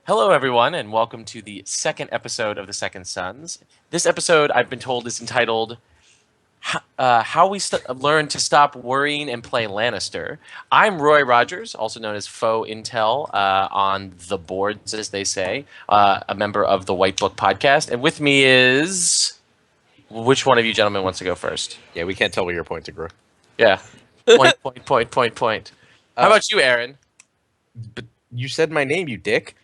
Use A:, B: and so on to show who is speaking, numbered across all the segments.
A: Hello, everyone, and welcome to the second episode of The Second Sons. This episode, I've been told, is entitled How We Learn to Stop Worrying and Play Lannister. I'm Roy Rogers, also known as Faux Intel on the boards, as they say, a member of the White Book podcast. And with me is. Which one of you gentlemen wants to go first?
B: Yeah, we can't tell where you're pointing, bro.
A: Yeah. Point. How about you, Aaron?
B: But you said my name, you dick.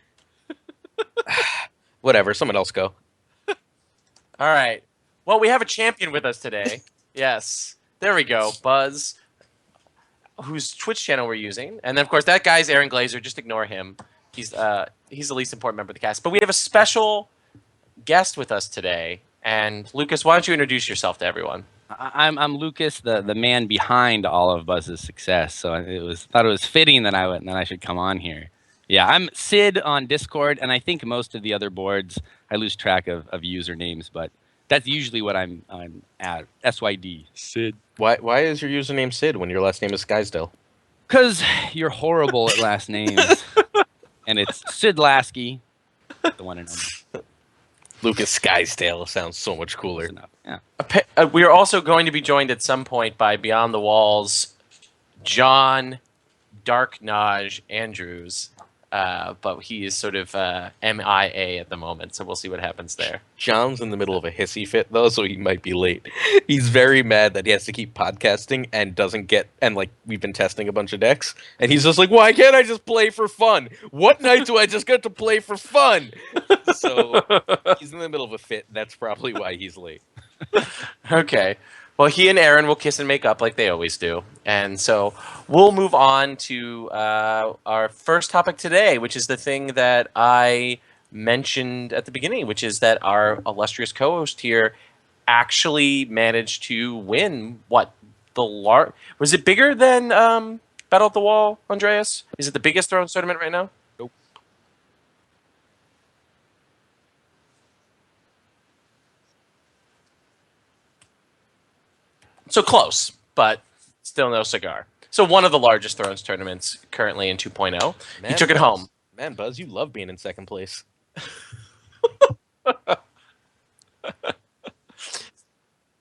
B: Whatever, someone else go.
A: All right. Well, we have a champion with us today. Yes. There we go. Buzz, whose Twitch channel we're using. And then, of course, that guy's Aaron Glazer. Just ignore him. He's the least important member of the cast. But we have a special guest with us today. And Lucas, why don't you introduce yourself to everyone?
C: I'm Lucas, the man behind all of Buzz's success. So thought it was fitting that I should come on here. Yeah, I'm Sid on Discord, and I think most of the other boards I lose track of usernames, but that's usually what I'm at. SYD Sid.
B: Why is your username Sid when your last name is Skysdale?
C: Because you're horrible at last names, and it's Sid Lasky, the one and only.
B: Lucas Skysdale sounds so much cooler.
C: Yeah.
A: We are also going to be joined at some point by Beyond the Walls, John Dark Naj Andrews. But he is sort of MIA at the moment, so we'll see what happens there.
B: John's in the middle of a hissy fit, though, so he might be late. He's very mad that he has to keep podcasting and doesn't get... And, we've been testing a bunch of decks, and he's just like, why can't I just play for fun? What night do I just get to play for fun? So, he's in the middle of a fit. That's probably why he's late.
A: Okay. Well, he and Aaron will kiss and make up like they always do. And so we'll move on to our first topic today, which is the thing that I mentioned at the beginning, which is that our illustrious co-host here actually managed to win, was it bigger than Battle at the Wall, Andreas? Is it the biggest Thrones tournament right now?
C: Nope.
A: So close, but still no cigar. So one of the largest Thrones tournaments currently in 2.0. He took it home.
B: Man, Buzz, you love being in second place.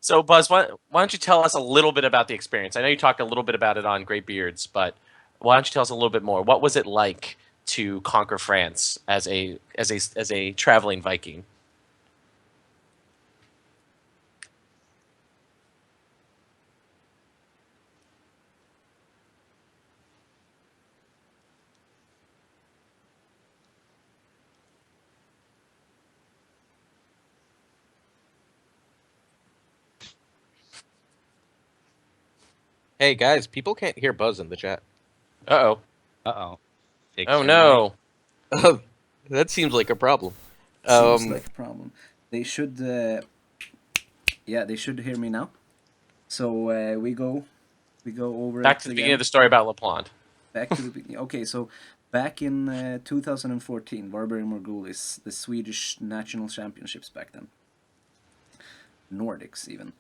A: So, Buzz, why don't you tell us a little bit about the experience? I know you talked a little bit about it on Great Beards, but why don't you tell us a little bit more? What was it like to conquer France as a traveling Viking?
B: Hey, guys, people can't hear Buzz in the chat.
A: Uh-oh.
C: Uh-oh.
A: Oh, no.
B: That seems like a problem.
D: Seems like a problem. They should, they should hear me now. So we go over
A: Back to the beginning of the story about LaPlante.
D: Back to the beginning. Okay, so back in 2014, Barbary Morgul is the Swedish national championships back then. Nordics even.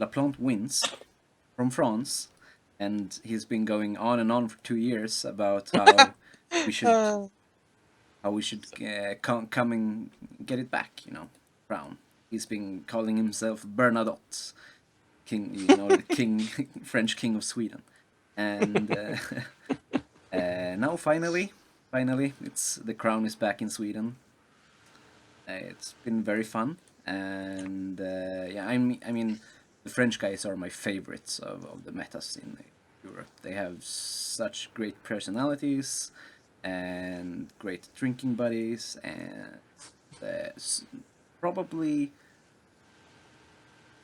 D: LaPlante wins from France, and he's been going on and on for 2 years about how we should come and get it back, crown. He's been calling himself Bernadotte, king, the king, French king of Sweden, and now finally, it's the crown is back in Sweden. It's been very fun, and I mean, the French guys are my favorites of the metas in Europe. They have such great personalities and great drinking buddies, and probably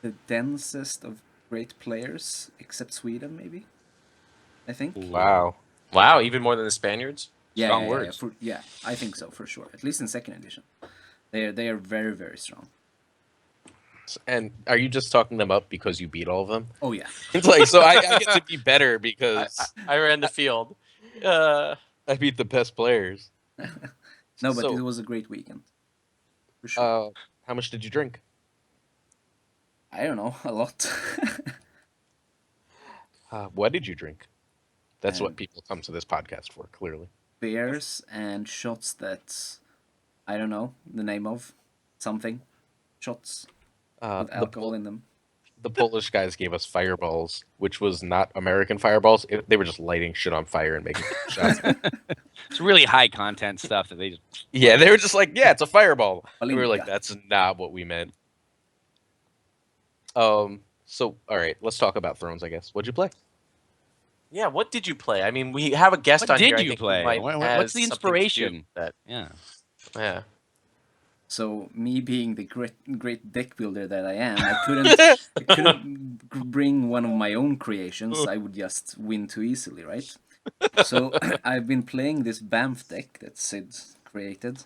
D: the densest of great players, except Sweden, maybe. I think.
B: Wow.
A: Wow, even more than the Spaniards?
C: Strong words.
D: Yeah, I think so for sure. At least in second edition, they are very, very strong.
B: And are you just talking them up because you beat all of them?
D: Oh yeah.
B: It's like, so I get to be better because
A: I ran the field.
B: I beat the best players.
D: No, but it was a great weekend. For sure.
B: How much did you drink?
D: I don't know, a lot.
B: What did you drink? That's what people come to this podcast for, clearly.
D: beers and shots that I don't know the name of something shots with
B: The
D: alcohol in them.
B: the Polish guys gave us fireballs, which was not American fireballs. They were just lighting shit on fire and making shots.
C: It's really high content stuff that they just.
B: Yeah, they were just like, yeah, it's a fireball. And we were like,
D: Palinka.
B: that's not what we meant. So all right, let's talk about Thrones, I guess. What'd you play?
A: Yeah, what did you play? I mean, we have a guest
C: What
A: on here.
C: did
A: I
C: you
A: think who
C: play?
A: might
C: What's the
A: has something to do
C: inspiration?
A: with that.
C: Yeah.
A: Yeah.
D: So me being the great deck builder that I am, I couldn't bring one of my own creations. I would just win too easily, right? So I've been playing this Banff deck that Sid created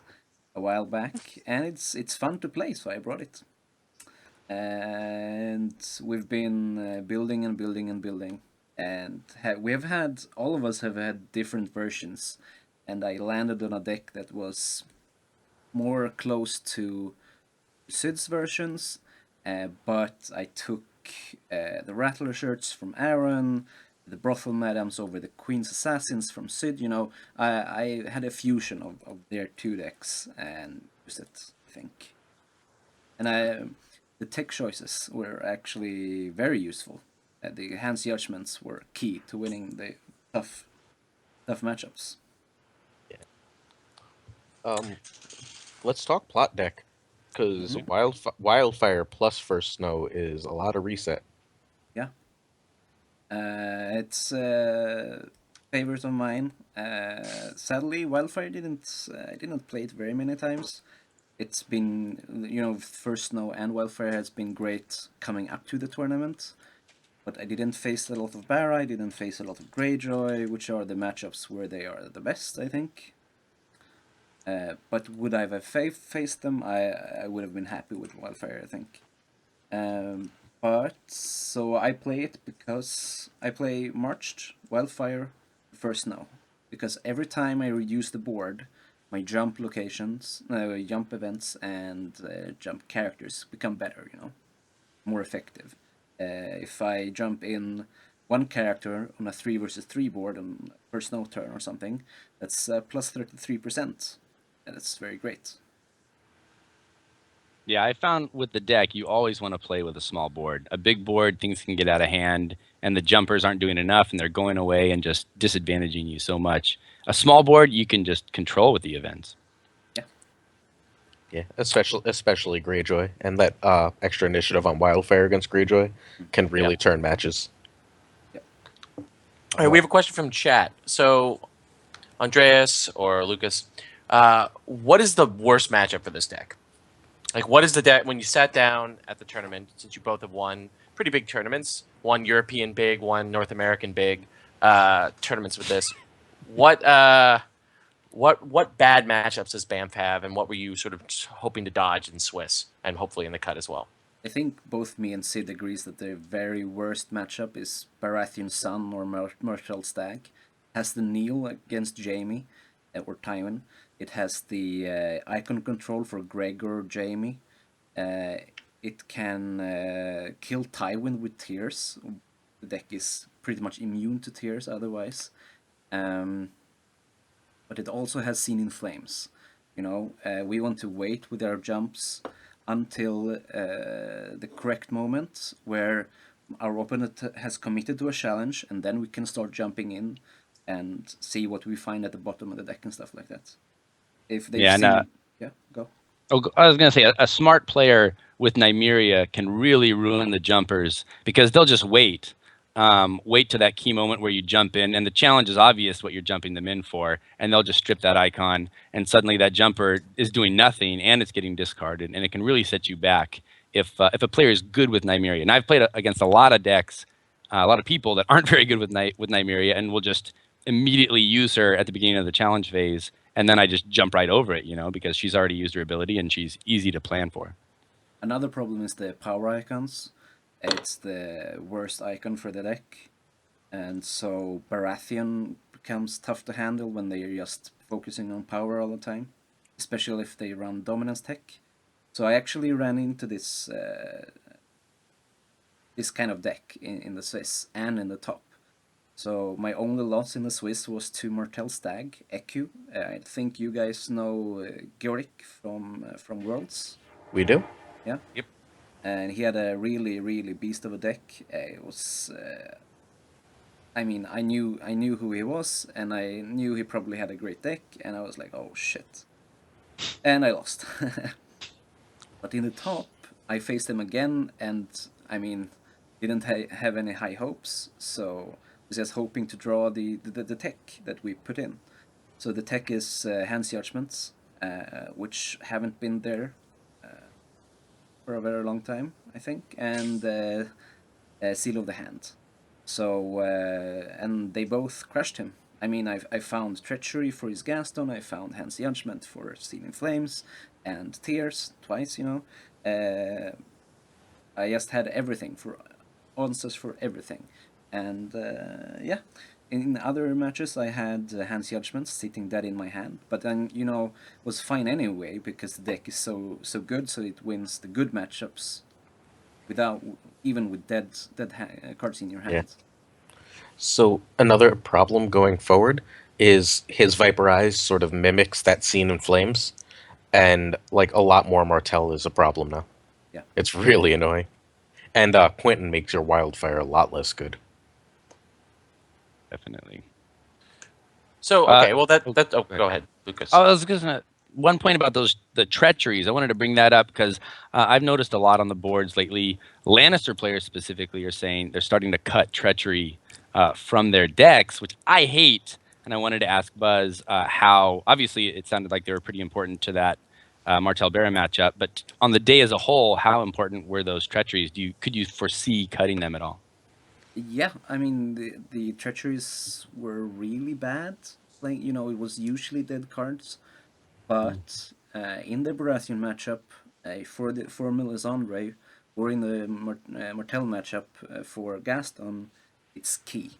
D: a while back, and it's fun to play, so I brought it. And we've been building and building and building, and we have had all of us have had different versions, and I landed on a deck that was more close to Sid's versions, but I took the Rattler shirts from Aaron, the Brothel Madams over the Queen's Assassins from Sid. You know, I had a fusion of their two decks and used it, I think. And the tech choices were actually very useful. The hands judgments were key to winning the tough matchups.
B: Let's talk plot deck, because Wildfire plus First Snow is a lot of reset.
D: Yeah. It's favorite of mine. Sadly, Wildfire didn't. I didn't play it very many times. It's been, you know, First Snow and Wildfire has been great coming up to the tournament, but I didn't face a lot of Barra. I didn't face a lot of Greyjoy, which are the matchups where they are the best, I think. But would I have faced them? I would have been happy with Wildfire, I think. But so I play it because I play Marched, Wildfire, First Snow. Because every time I reduce the board, my jump locations, jump events, and jump characters become better, you know, more effective. If I jump in one character on a 3 versus 3 board on First Snow turn or something, that's plus 33%. And that's very great.
C: Yeah, I found with the deck, you always want to play with a small board. A big board, things can get out of hand, and the jumpers aren't doing enough, and they're going away and just disadvantaging you so much. A small board, you can just control with the events.
B: Yeah, especially Greyjoy, and that extra initiative on Wildfire against Greyjoy can really turn matches.
A: All right, we have a question from chat. So, Andreas or Lucas, what is the worst matchup for this deck? Like, what is the deck when you sat down at the tournament? Since you both have won pretty big tournaments, one European big, one North American big, tournaments with this. What bad matchups does Banff have, and what were you sort of hoping to dodge in Swiss, and hopefully in the cut as well?
D: I think both me and Sid agrees that the very worst matchup is Baratheon Sun or Myrtle Stag. Has the Neil against Jaime or Tywin. It has the icon control for Gregor or Jaime. It can kill Tywin with Tears. The deck is pretty much immune to Tears otherwise. But it also has Seen in Flames. You know, we want to wait with our jumps until the correct moment where our opponent has committed to a challenge, and then we can start jumping in and see what we find at the bottom of the deck and stuff like that. If they've seen, yeah, go.
C: Oh, I was going to say a smart player with Nymeria can really ruin the jumpers because they'll just wait to that key moment where you jump in, and the challenge is obvious what you're jumping them in for, and they'll just strip that icon, and suddenly that jumper is doing nothing, and it's getting discarded, and it can really set you back if a player is good with Nymeria. And I've played against a lot of decks, a lot of people that aren't very good with Nymeria, and will just immediately use her at the beginning of the challenge phase, and then I just jump right over it, you know, because she's already used her ability and she's easy to plan for.
D: Another problem is the power icons. It's the worst icon for the deck, and so Baratheon becomes tough to handle when they're just focusing on power all the time, especially if they run dominance tech. So I actually ran into this kind of deck in the Swiss and in the top. So my only loss in the Swiss was to Martel Stag, Eku. I think you guys know Georic from Worlds.
B: We do.
D: Yeah.
A: Yep.
D: And he had a really, really beast of a deck. It was, I mean, I knew who he was, and I knew he probably had a great deck, and I was like, oh shit, and I lost. But in the top, I faced him again, and I mean, didn't have any high hopes, so was just hoping to draw the tech that we put in. So the tech is Hands Judgments, which haven't been there for a very long time, I think, and Seal of the Hand. So and they both crushed him. I mean, I found Treachery for his Gaston, I found Hands Judgment for Stealing Flames, and Tears twice, you know. I just had everything for answers for everything, and yeah. In other matches, I had Hands Judgments sitting dead in my hand, but then you know was fine anyway because the deck is so good, so it wins the good matchups, without even with dead cards in your hand.
B: Yeah. So another problem going forward is his Viper Eyes sort of mimics that scene in Flames, and like a lot more Martell is a problem now.
D: Yeah.
B: It's really annoying. And Quentin makes your Wildfire a lot less good.
C: Definitely.
A: So okay, well
C: oh,
A: go ahead, Lucas.
C: I was gonna one point about the treacheries. I wanted to bring that up because I've noticed a lot on the boards lately. Lannister players specifically are saying they're starting to cut treachery from their decks, which I hate. And I wanted to ask Buzz how. Obviously, it sounded like they were pretty important to that Martel Baron matchup. But on the day as a whole, how important were those treacheries? Could you foresee cutting them at all?
D: Yeah, I mean the treacheries were really bad. Like you know, it was usually dead cards, but in the Baratheon matchup, for Melisandre, or in the Martell matchup for Gaston, it's key.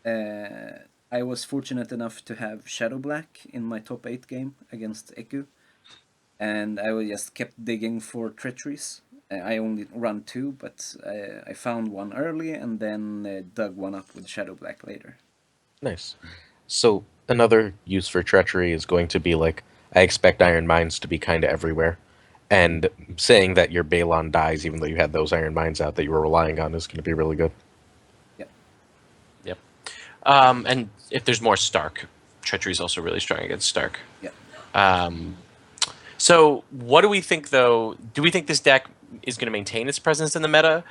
D: I was fortunate enough to have Shadow Black in my top 8 game against Eku, and I just kept digging for treacheries. I only run 2, but I found one early and then dug one up with Shadow Black later.
B: Nice. So another use for treachery is going to be like, I expect Iron Mines to be kind of everywhere, and saying that your Balon dies even though you had those Iron Mines out that you were relying on is going to be really good.
D: Yeah.
A: Yep. And if there's more Stark, Treachery is also really strong against Stark.
D: Yeah.
A: So what do we think, though? Do we think this deck is going to maintain its presence in the meta,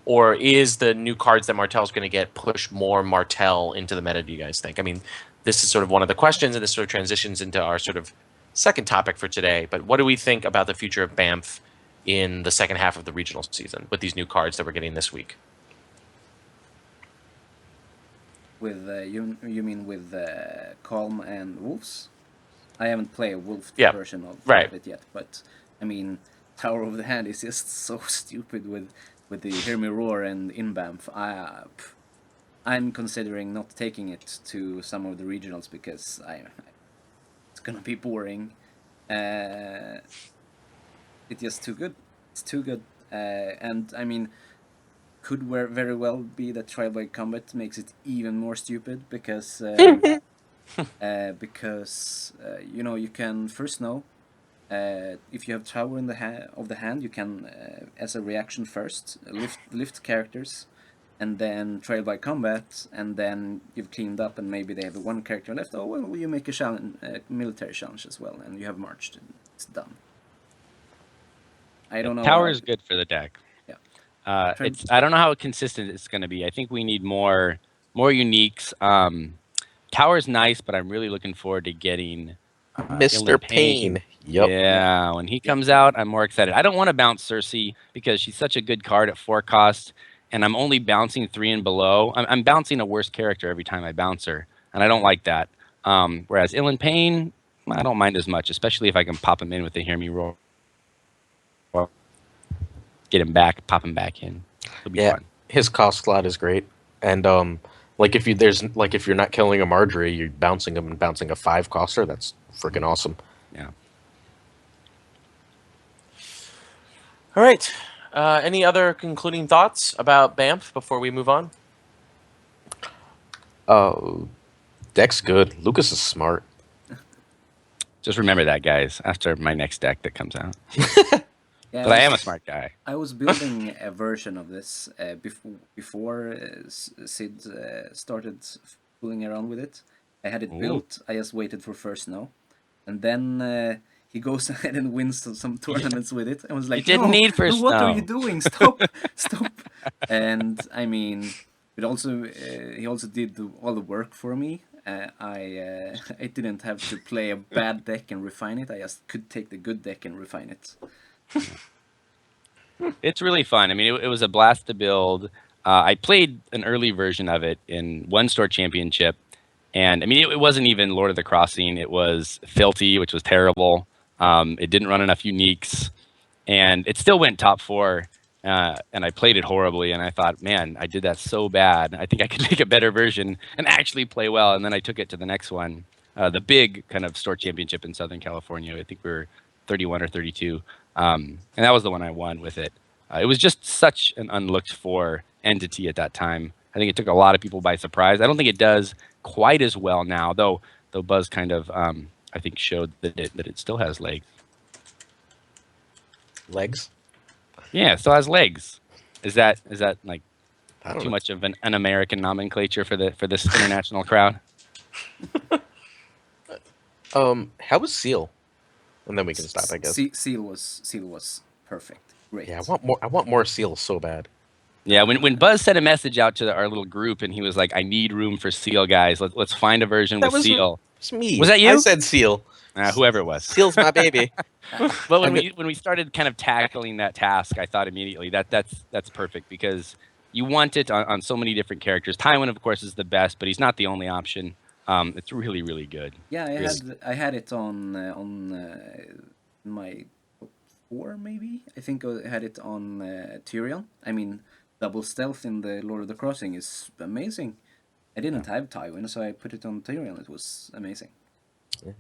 A: or is the new cards that Martell's going to get push more Martell into the meta? Do you guys think? I mean, this is sort of one of the questions, and this sort of transitions into our sort of second topic for today. But what do we think about the future of Banff in the second half of the regional season with these new cards that we're getting this week?
D: With you mean with Calm and Wolves? I haven't played a Wolf
A: Yeah,
D: version of
A: right.
D: it yet, but I mean, Tower of the Hand is just so stupid with the Hear Me Roar and in Banff. I'm considering not taking it to some of the regionals because it's gonna be boring. It's just too good. It's too good, and I mean, could very well be that trial by combat makes it even more stupid because you know you can first know if you have Tower in the hand, you can as a reaction first lift characters, and then trial by combat, and then you've cleaned up, and maybe they have one character left. Oh well, you make a challenge, military challenge as well, and you have marched, and it's done. I don't know.
C: Tower is good for the deck.
D: Yeah.
C: I don't know how consistent it's going to be. I think we need more uniques. Tower's nice, but I'm really looking forward to getting
B: Mr.
C: Ilan
B: Pain. Yep.
C: Yeah, when he comes out, I'm more excited. I don't want to bounce Cersei because she's such a good card at 4 cost, and I'm only bouncing 3 and below. I'm bouncing a worse character every time I bounce her, and I don't like that. Whereas Ilan Payne, I don't mind as much, especially if I can pop him in with the Hear Me Roar. Get him back, pop him back in. It'll be fun.
B: His cost slot is great, and like if you're not killing a Marjorie, you're bouncing him and bouncing a 5 coster. That's freaking awesome.
C: Yeah.
A: All right. Any other concluding thoughts about Banff before we move on?
B: Oh, deck's good. Lucas is smart.
C: Just remember that, guys, after my next deck that comes out.
D: Yeah,
C: But I am a smart guy.
D: I was building a version of this before Sid started fooling around with it. I had it
C: Ooh.
D: built. I just waited for first snow, and then he goes ahead and wins some tournaments with it. I was like,
C: didn't
D: no,
C: need first
D: no, what are
C: snow."
D: you doing? Stop, stop! And I mean, it also he also did all the work for me. I didn't have to play a bad deck and refine it. I just could take the good deck and refine it.
C: It's really fun. I mean, it was a blast to build. I played an early version of it in One Store Championship, and I mean, it wasn't even Lord of the Crossing. It was Filthy, which was terrible. It didn't run enough uniques, and it still went top 4. And I played it horribly, and I thought, man, I did that so bad. I think I could make a better version and actually play well. And then I took it to the next one, the big kind of store championship in Southern California. I think we were 31 or 32, and that was the one I won with it. It was just such an unlooked for entity at that time. I think it took a lot of people by surprise. I don't think it does quite as well now, though. Though Buzz kind of, I think, showed that it still has legs.
B: Legs?
C: Yeah, it still has legs. Is that like
B: I don't
C: too
B: know.
C: much of an American nomenclature for this international crowd?
B: How was Seal? And then we can stop, I guess.
D: Seal was perfect. Great.
B: Yeah, I want more Seal so bad.
C: Yeah, when Buzz sent a message out to our little group and he was like, "I need room for Seal, guys. Let's find a version
B: That
C: with
B: was
C: Seal."
B: It's me.
C: Was that you?
B: I said Seal.
C: Whoever it was.
B: Seal's my baby.
C: But
B: And
C: when we started kind of tackling that task, I thought immediately that's perfect because you want it on so many different characters. Tywin, of course, is the best, but he's not the only option. It's really, really good.
D: Yeah,
B: Really?
D: I had it on my top 4 maybe. I think I had it on Tyrion. I mean, double stealth in the Lord of the Crossing is amazing. I didn't have Tywin, so I put it on Tyrion. It was amazing.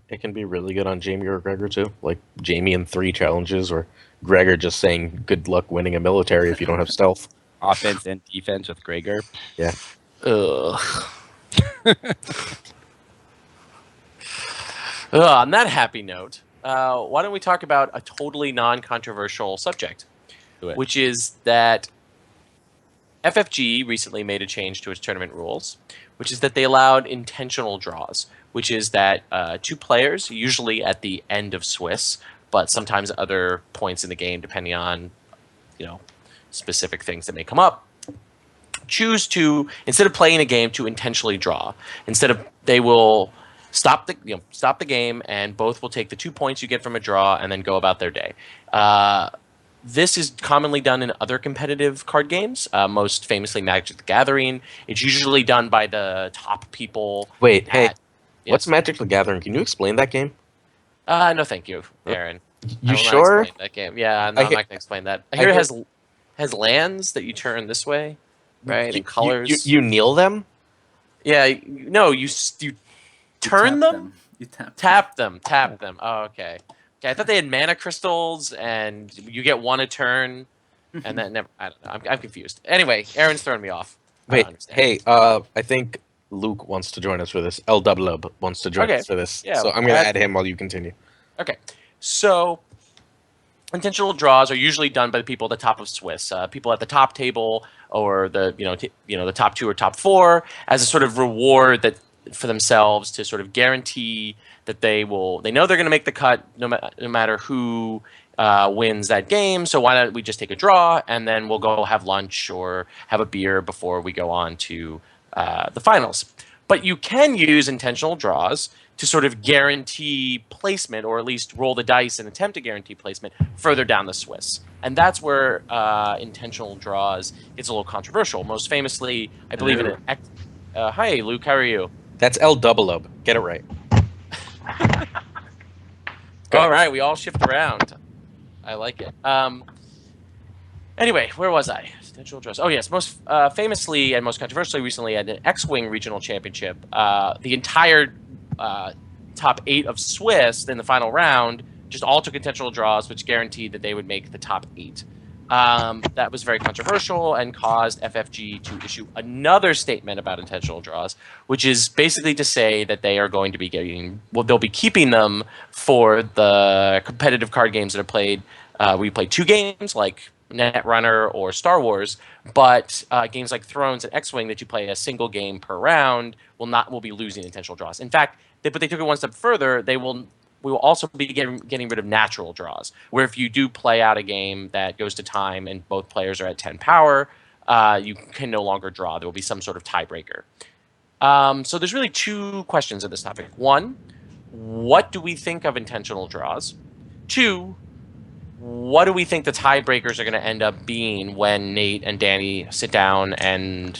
B: It can be really good on Jamie or Gregor too. Like Jamie in 3 challenges, or Gregor just saying good luck winning a military if you don't have stealth.
C: Offense and defense with Gregor.
B: Yeah.
A: Ugh. On that happy note, why don't we talk about a totally non-controversial subject,
C: Do it.
A: which is that FFG recently made a change to its tournament rules, which is that they allowed intentional draws, which is that 2 players, usually at the end of Swiss, but sometimes at other points in the game, depending on, specific things that may come up, choose to, instead of playing a game, to intentionally draw. They will stop the game, and both will take the 2 points you get from a draw and then go about their day. This is commonly done in other competitive card games, most famously Magic the Gathering. It's usually done by the top people.
B: Wait, hey, what's
A: Yes.
B: Magic the Gathering? Can you explain that game?
A: No, thank you, Aaron. I
B: You
A: will
B: sure?
A: Not explain that game. Yeah, no, I'm not going to explain that.
B: I
A: Here it
B: hear-
A: has lands that you turn this way, right? And colors.
B: You kneel them?
A: Yeah, no, you turn
D: tap
A: them?
D: You
A: Tap them. Oh, okay. Okay, I thought they had mana crystals, and you get 1 a turn, and then never. I don't know. I'm confused. Anyway, Aaron's throwing me off. I don't
B: Wait,
A: understand.
B: hey, I think Luke wants to join us for this. LW wants to join
A: Okay.
B: us for this.
A: Yeah,
B: So I'm going to add him while you continue.
A: Okay, so intentional draws are usually done by the people at the top of Swiss, people at the top table, or the the top 2 or top 4, as a sort of reward that for themselves to sort of guarantee that they know they're going to make the cut no matter who wins that game. So why don't we just take a draw and then we'll go have lunch or have a beer before we go on to the finals. But you can use intentional draws to sort of guarantee placement, or at least roll the dice and attempt to guarantee placement further down the Swiss. And that's where intentional draws gets a little controversial. Most famously, I believe in an... hi, Luke, how are you?
B: That's LW. Get it right.
A: All right, we all shift around. I like it. Anyway, where was I? Intentional draws. Oh, yes. Most famously and most controversially recently at an X-Wing regional championship, the entire top 8 of Swiss in the final round just all took intentional draws, which guaranteed that they would make the top 8. That was very controversial and caused FFG to issue another statement about intentional draws, which is basically to say that they are going to be they'll be keeping them for the competitive card games that are played. We played 2 games like Netrunner or Star Wars, but games like Thrones and X-Wing that you play a single game per round will be losing intentional draws. In fact, but they took it one step further. We will also be getting rid of natural draws, where if you do play out a game that goes to time and both players are at 10 power, you can no longer draw. There will be some sort of tiebreaker. So there's really 2 questions in this topic. 1, what do we think of intentional draws? 2, what do we think the tiebreakers are going to end up being when Nate and Danny sit down and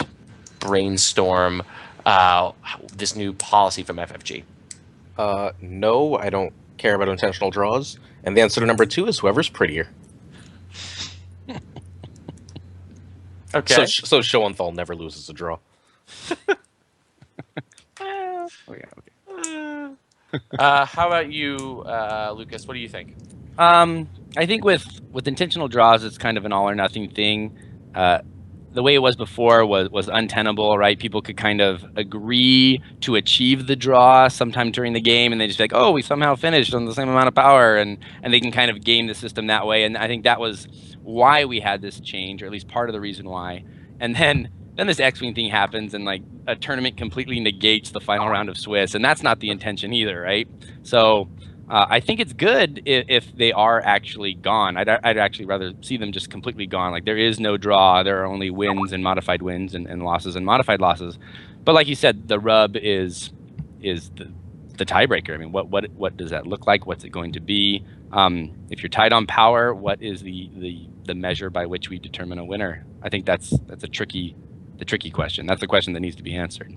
A: brainstorm this new policy from FFG?
B: No, I don't care about intentional draws. And the answer to number 2 is whoever's prettier.
A: Okay.
B: So Schoenthal never loses a draw.
A: How about you, Lucas? What do you think?
C: I think with intentional draws, it's kind of an all or nothing thing. The way it was before was untenable, right? People could kind of agree to achieve the draw sometime during the game, and they just be like, oh, we somehow finished on the same amount of power, and they can kind of game the system that way. And I think that was why we had this change, or at least part of the reason why. And then this X-Wing thing happens, and like a tournament completely negates the final round of Swiss, and that's not the intention either, right? So I think it's good if they are actually gone. I'd actually rather see them just completely gone. Like there is no draw. There are only wins and modified wins and losses and modified losses. But like you said, the rub is the tiebreaker. I mean, what does that look like? What's it going to be? If you're tied on power, what is the measure by which we determine a winner? I think that's the tricky question. That's the question that needs to be answered.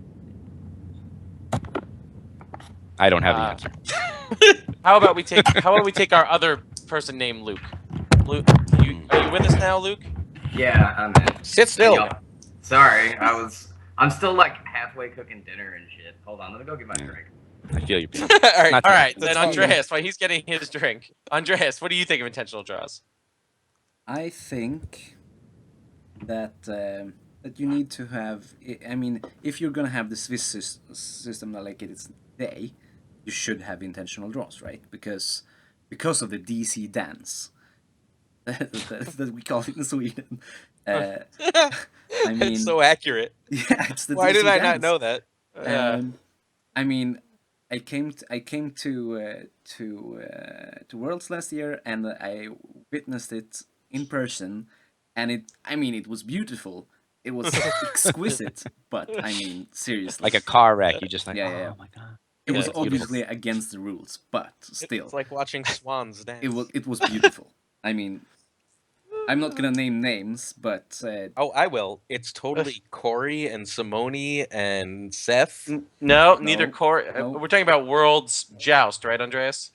C: I don't have the answer.
A: How about we take our other person named Luke? Luke, are you with us now, Luke?
E: Yeah, I'm in.
B: Sit still.
E: Yo, sorry, I'm still like halfway cooking dinner and shit. Hold on, let me go get my drink.
C: I feel you.
A: All right. Then Andreas, while he's getting his drink, Andreas, what do you think of intentional draws?
D: I think that that you need to have. I mean, if you're gonna have the Swiss system like it is today, you should have intentional draws, right? Because of the DC dance that we call it in Sweden. I mean,
B: It's so accurate.
D: yeah, it's the
B: Why
D: DC
B: did I
D: dance.
B: not know that?
D: I mean, I came to Worlds last year, and I witnessed it in person, and it was beautiful. It was exquisite, but I mean, seriously,
C: Like a car wreck. You just like,
D: Yeah.
C: oh my god.
D: it
C: Yeah,
D: was
C: it's beautiful.
D: obviously against the rules, but still,
B: It's like watching swans dance.
D: it was beautiful. I mean, I'm not gonna name names, but
B: Oh, I will. It's totally Corey and Simone and Seth.
A: No, neither
D: No,
A: Corey.
D: no.
A: We're talking about World's Joust, right, Andreas?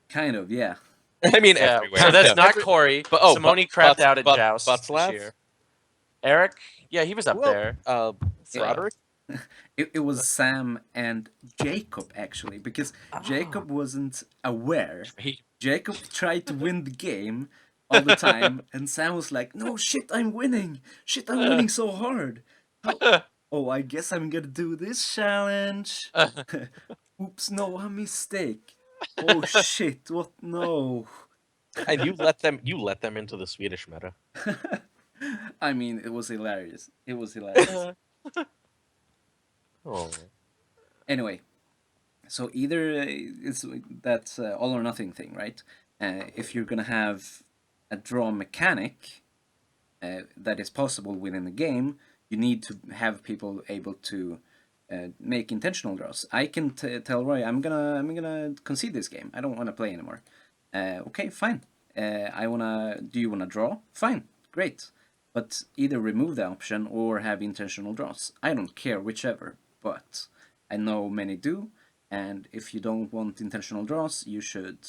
D: kind of, yeah.
B: I mean,
A: Yeah.
B: everywhere.
A: So that's not Corey.
B: But-
A: Simone
B: but-
A: crapped
B: but-
A: out at
B: but-
A: Joust
B: but
A: this
B: Slav?
A: year. Eric, yeah, he was up
B: Well,
A: there.
B: Roderick.
D: It was Sam and Jacob actually, because Jacob wasn't aware. Jacob tried to win the game all the time, and Sam was like, "No, shit, I'm winning. Shit, I'm winning so hard. Oh, I guess I'm gonna do this challenge. Oops, no, a mistake. Oh shit, what? No."
B: And you let them into the Swedish meta.
D: I mean, it was hilarious. It was hilarious.
B: Oh.
D: Anyway, so either it's that's all or nothing thing, right? If you're gonna have a draw mechanic that is possible within the game, you need to have people able to make intentional draws. I can tell Roy, I'm gonna concede this game. I don't want to play anymore. Okay, fine. Do you wanna draw? Fine, great. But either remove the option or have intentional draws. I don't care whichever, but I know many do, and if you don't want intentional draws, you should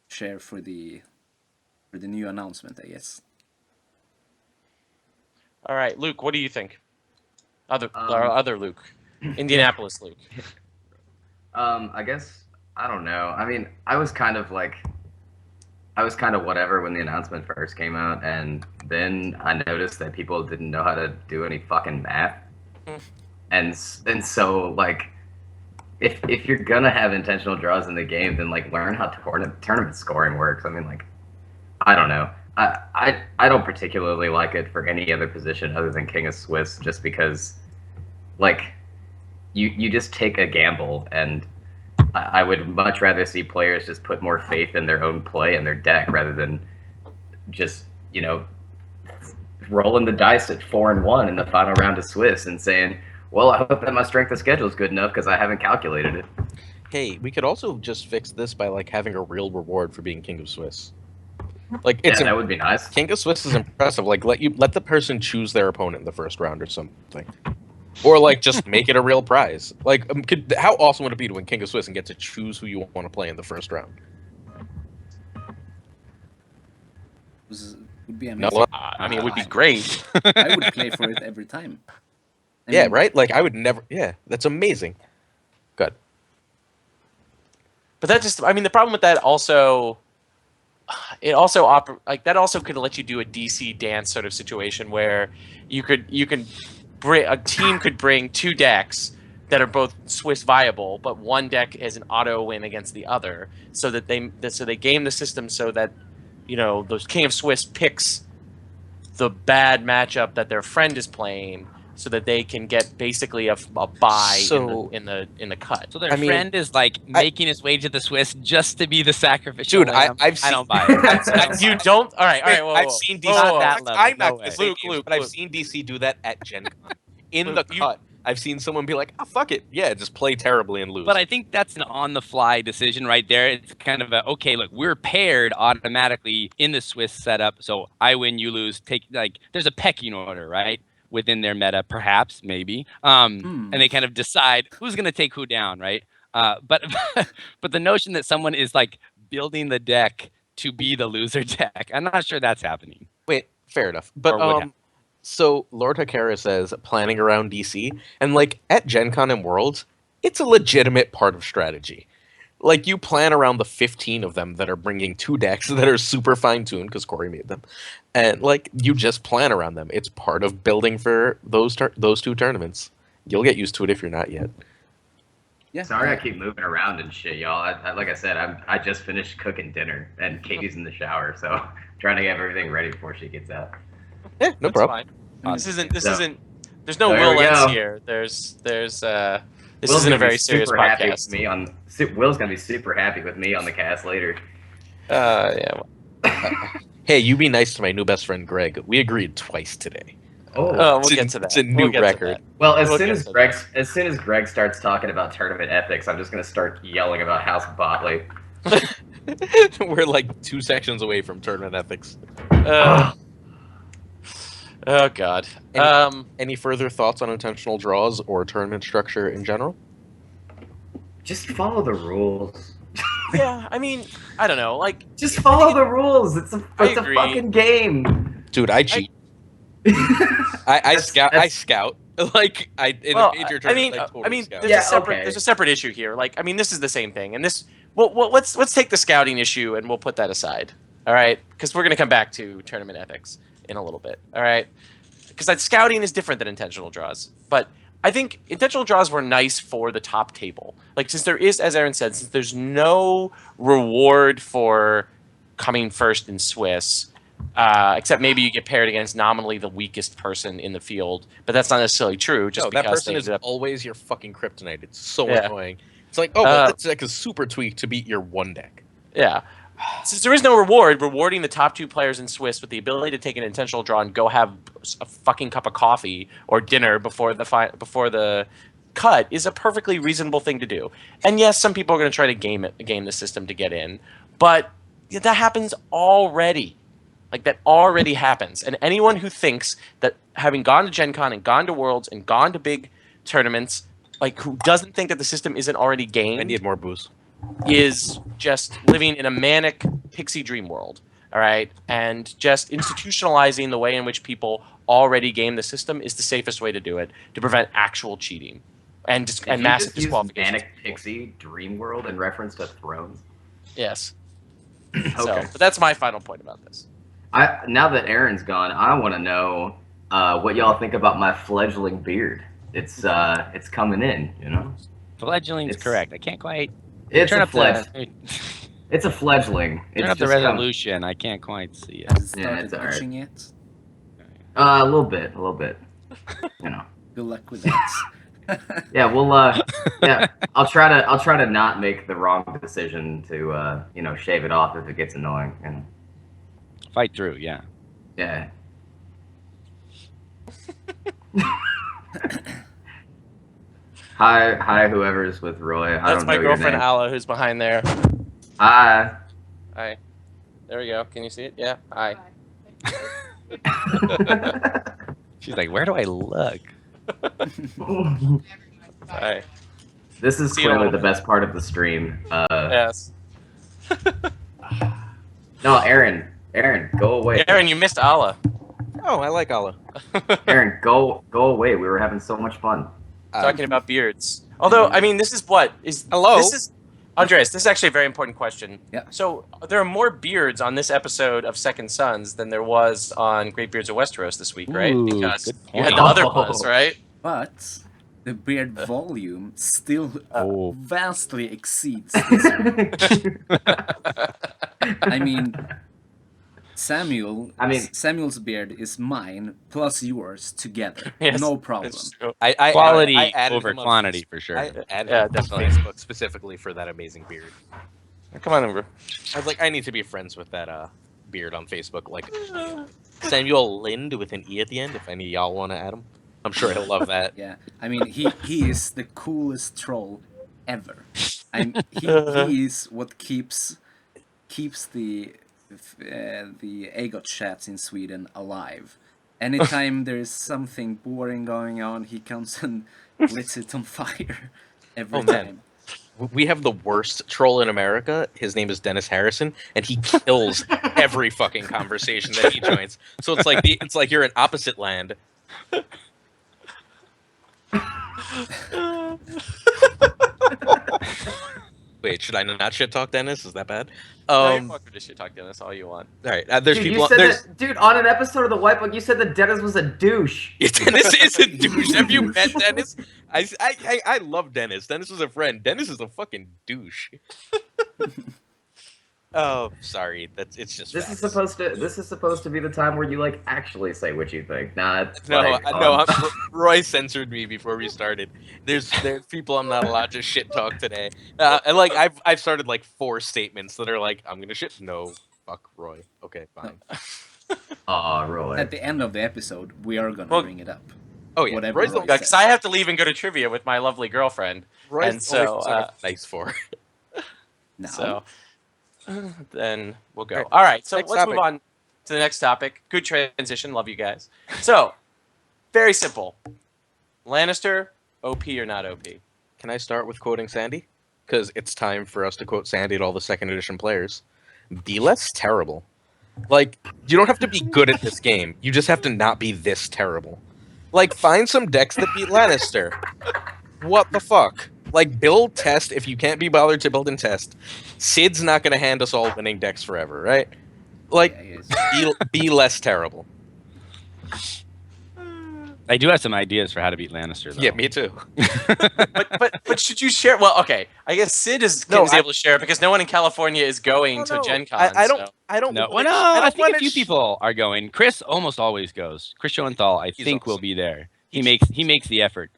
D: share for the new announcement, I guess.
A: All right, Luke, what do you think? Other Luke, Indianapolis Luke.
E: I guess I don't know. I mean, I was kind of like I was kind of whatever when the announcement first came out, and then I noticed that people didn't know how to do any fucking math, and so like, if you're gonna have intentional draws in the game, then like learn how tournament scoring works. I mean, like, I don't know. I don't particularly like it for any other position other than King of Swiss, just because, like, you just take a gamble, and I would much rather see players just put more faith in their own play and their deck rather than just, rolling the dice at 4-1 in the final round of Swiss and saying, well, I hope that my strength of schedule is good enough because I haven't calculated it.
B: Hey, we could also just fix this by like having a real reward for being King of Swiss. Like it's
E: That would be nice.
B: King of Swiss is impressive. Like let the person choose their opponent in the first round or something, or like just make it a real prize. Like, how awesome would it be to win King of Swiss and get to choose who you want to play in the first round?
D: Would be
B: No,
D: amazing.
A: I mean, it would be great.
D: I would play for it every time. I
B: yeah,
D: mean,
B: right. Like I would never. Yeah, that's amazing. Good.
A: But that just, I mean, the problem with that also, it also that also could let you do a DC dance sort of situation where you can bring a team could bring two decks that are both Swiss viable, but one deck has an auto win against the other, so that they game the system so that those King of Swiss picks the bad matchup that their friend is playing, so that they can get basically a buy in the cut.
C: So their friend is like making his way to the Swiss just to be the sacrificial.
B: Dude,
C: lamb?
B: I've seen.
C: I don't buy it.
A: You don't? All right.
B: Wait,
A: Whoa,
B: I've
A: whoa.
B: seen
A: Whoa,
B: DC.
A: whoa, whoa.
C: That level,
B: I'm
C: no
B: not
C: way.
B: the same
A: Luke,
B: games,
A: Luke,
B: but I've
A: Luke.
B: seen DC do that at Gen Con. In
A: Luke,
B: the cut, I've seen someone be like, "Oh, fuck it, yeah, just play terribly and lose."
C: But I think that's an on-the-fly decision right there. It's kind of a, okay, look, we're paired automatically in the Swiss setup, so I win, you lose. There's a pecking order, right, within their meta, perhaps, maybe, and they kind of decide who's going to take who down, right? But but the notion that someone is like building the deck to be the loser deck, I'm not sure that's happening.
B: Wait, fair enough. But
C: Or would happen.
B: so Lord Hakara says planning around DC, and like at Gen Con and Worlds, it's a legitimate part of strategy. Like you plan around the 15 of them that are bringing two decks that are super fine tuned because Corey made them, and like you just plan around them. It's part of building for those two tournaments. You'll get used to it if you're not yet.
D: Yeah.
E: Sorry, I keep moving around and shit, y'all. Like I said, I just finished cooking dinner, and Katie's in the shower, so I'm trying to get everything ready before she gets out.
B: Yeah, no
A: That's
B: problem.
A: fine. This isn't.
E: So-
A: There's no
E: There we
A: Will Lentz
E: go.
A: here. This
E: Will's
A: isn't
E: gonna
A: a very
E: be
A: serious
E: super happy
A: podcast.
E: with me Will's gonna be super happy with me on the cast later.
A: Yeah.
B: Hey, you be nice to my new best friend Greg. We agreed twice today.
E: Oh,
A: We'll
B: It's a-
A: get to that.
B: it's a new
A: We'll get to
B: record.
A: that.
E: well, as
A: we'll
E: soon
A: get
E: as
A: to
E: Greg starts talking about tournament ethics, I'm just gonna start yelling about House Botley.
B: We're like 2 sections away from tournament ethics.
A: Oh God.
B: Any further thoughts on intentional draws or tournament structure in general?
E: Just follow the rules.
A: Yeah. I mean, I don't know. Like,
E: Just follow the rules. It's a
A: agree.
E: fucking game.
B: Dude, I cheat. I scout. Like in a major tournament.
A: I mean,
B: scout.
A: there's
E: Yeah,
A: a separate
E: okay.
A: there's a separate issue here. Like, I mean, this is the same thing, and this. Well, let's take the scouting issue and we'll put that aside. All right, because we're gonna come back to tournament ethics in a little bit. All right, because that scouting is different than intentional draws, but I think intentional draws were nice for the top table. Like, since there is, as Aaron said, since there's no reward for coming first in Swiss. Except maybe you get paired against nominally the weakest person in the field, but that's not necessarily true. Just
B: No,
A: because
B: that person
A: they
B: is
A: ended up,
B: always your fucking kryptonite. It's so
A: Yeah.
B: annoying. It's like, oh, but that deck is super tweaked to beat your one deck.
A: yeah. Since there is no rewarding the top two players in Swiss with the ability to take an intentional draw and go have a fucking cup of coffee or dinner before the cut is a perfectly reasonable thing to do. And yes, some people are going to try to game the system to get in, but that happens already. Like, that already happens. And anyone who thinks that having gone to Gen Con and gone to Worlds and gone to big tournaments, like, who doesn't think that the system isn't already gamed,
B: I need more booze.
A: is just living in a manic pixie dream world. All right. And just institutionalizing the way in which people already game the system is the safest way to do it, to prevent actual cheating and massive
E: Use
A: disqualifications.
E: Manic Pixie Dream World in reference to Thrones.
A: Yes. So,
E: Okay.
A: but that's my final point about this.
E: Now that Aaron's gone, I want to know what y'all think about my fledgling beard. It's coming in, you know.
C: Fledgling's
E: It's-
C: correct. I can't quite
E: It's
C: turn
E: a
C: up
E: fledge.
C: the
E: It's a fledgling.
C: turn
E: It's
C: up the
E: just come-
C: resolution. I can't quite see it.
D: Has it
E: Yeah,
D: started
E: it's alright.
D: itching yet?
E: A little bit. You know.
D: Good luck with that.
E: Yeah, we'll yeah, I'll try to not make the wrong decision to shave it off if it gets annoying, you know.
C: Fight through, yeah.
E: Yeah. Hi whoever's with Roy. I
A: That's
E: don't
A: my
E: know your
A: girlfriend
E: name.
A: Ala, who's behind there.
E: Hi.
A: Hi. There we go. Can you see it? Yeah. Hi.
C: She's like, where do I look?
A: Hi.
E: This is
A: See you in a
E: clearly
A: little
E: the
A: bit.
E: best part of the stream.
A: Yes.
E: No, Aaron, go away.
A: Aaron, you missed Ala.
B: Oh, I like Allah.
E: Aaron, go away. We were having so much fun.
A: Talking about beards. Although, I mean, this is what is.
B: Hello?
A: This is Andreas. This is actually a very important question.
D: Yeah.
A: So there are more beards on this episode of Second Sons than there was on Great Beards of Westeros this week, right?
C: Ooh,
A: Because
C: good
A: you had
C: point.
A: the other
E: Oh.
A: buzz, right?
D: But the beard volume still
C: Oh.
D: vastly exceeds this one. I mean, Samuel's beard is mine plus yours together.
A: Yes,
D: No problem.
A: it's true.
B: I
C: Quality
B: added
C: over
B: him on
C: quantity,
B: Facebook.
C: for sure.
B: I added
A: Yeah,
B: him
A: definitely.
B: on Facebook specifically for that amazing beard.
A: Come on over.
B: I was like, I need to be friends with that beard on Facebook. Like Samuel Lind with an E at the end. If any of y'all want to add him, I'm sure he'll love that.
D: Yeah, I mean, he is the coolest troll ever. He is what keeps the AGOT chats in Sweden alive. Anytime there is something boring going on, he comes and lights it on fire every
B: Oh, man.
D: time.
B: We have the worst troll in America. His name is Dennis Harrison, and he kills every fucking conversation that he joins. So it's like you're in opposite land. Wait, should I not shit talk Dennis? Is that bad?
A: No, you're welcome to shit talk Dennis all you want.
B: All right. There's
E: Dude,
B: people.
E: you said
B: There's
E: that, dude, on an episode of the White Book, you said that Dennis was a douche.
B: Dennis is a douche. Have you met Dennis? I love Dennis. Dennis is a friend. Dennis is a fucking douche. Oh, sorry. It's just
E: This
B: facts.
E: is supposed to be the time where you like actually say what you think. Nah, it's
B: No,
E: like,
B: Roy censored me before we started. There's people I'm not allowed to shit talk today. And like I've started like 4 statements that are like I'm gonna shit. No, fuck Roy. Okay, fine.
E: Aw, Roy.
D: At the end of the episode, we are gonna
A: Well,
D: bring it up.
B: Oh yeah,
D: Whatever
B: Roy's the
D: Roy
A: Because I have to leave and go to trivia with my lovely girlfriend.
B: Roy's
A: And
B: the only
A: so,
B: person I'm nice for.
D: Now,
A: So then we'll go.
B: Alright,
A: All right, so
B: next
A: let's move
B: topic.
A: on to the next topic. Good transition. Love you guys. So, very simple. Lannister, OP or not OP?
B: Can I start with quoting Sandy? Because it's time for us to quote Sandy to all the second edition players. Be less terrible. Like, you don't have to be good at this game. You just have to not be this terrible. Like, find some decks that beat Lannister. What the fuck? Like, build test if you can't be bothered to build and test. Sid's not going to hand us all winning decks forever, right? Like,
D: yeah, yes.
B: be less terrible.
C: I do have some ideas for how to beat Lannister, though.
B: Yeah, me too.
A: But should you share? Well, okay. I guess Sid is able to share because no one in California is going to Gen Con.
B: I don't.
A: so-
B: I don't.
C: No,
B: wanna-
C: well, no,
B: I
C: I
B: don't
C: think a
B: wanna
C: few people are going. Chris almost always goes. Chris Schoenthal, I
B: He's
C: think, will
B: awesome.
C: be there. He
B: He's-
C: makes the effort.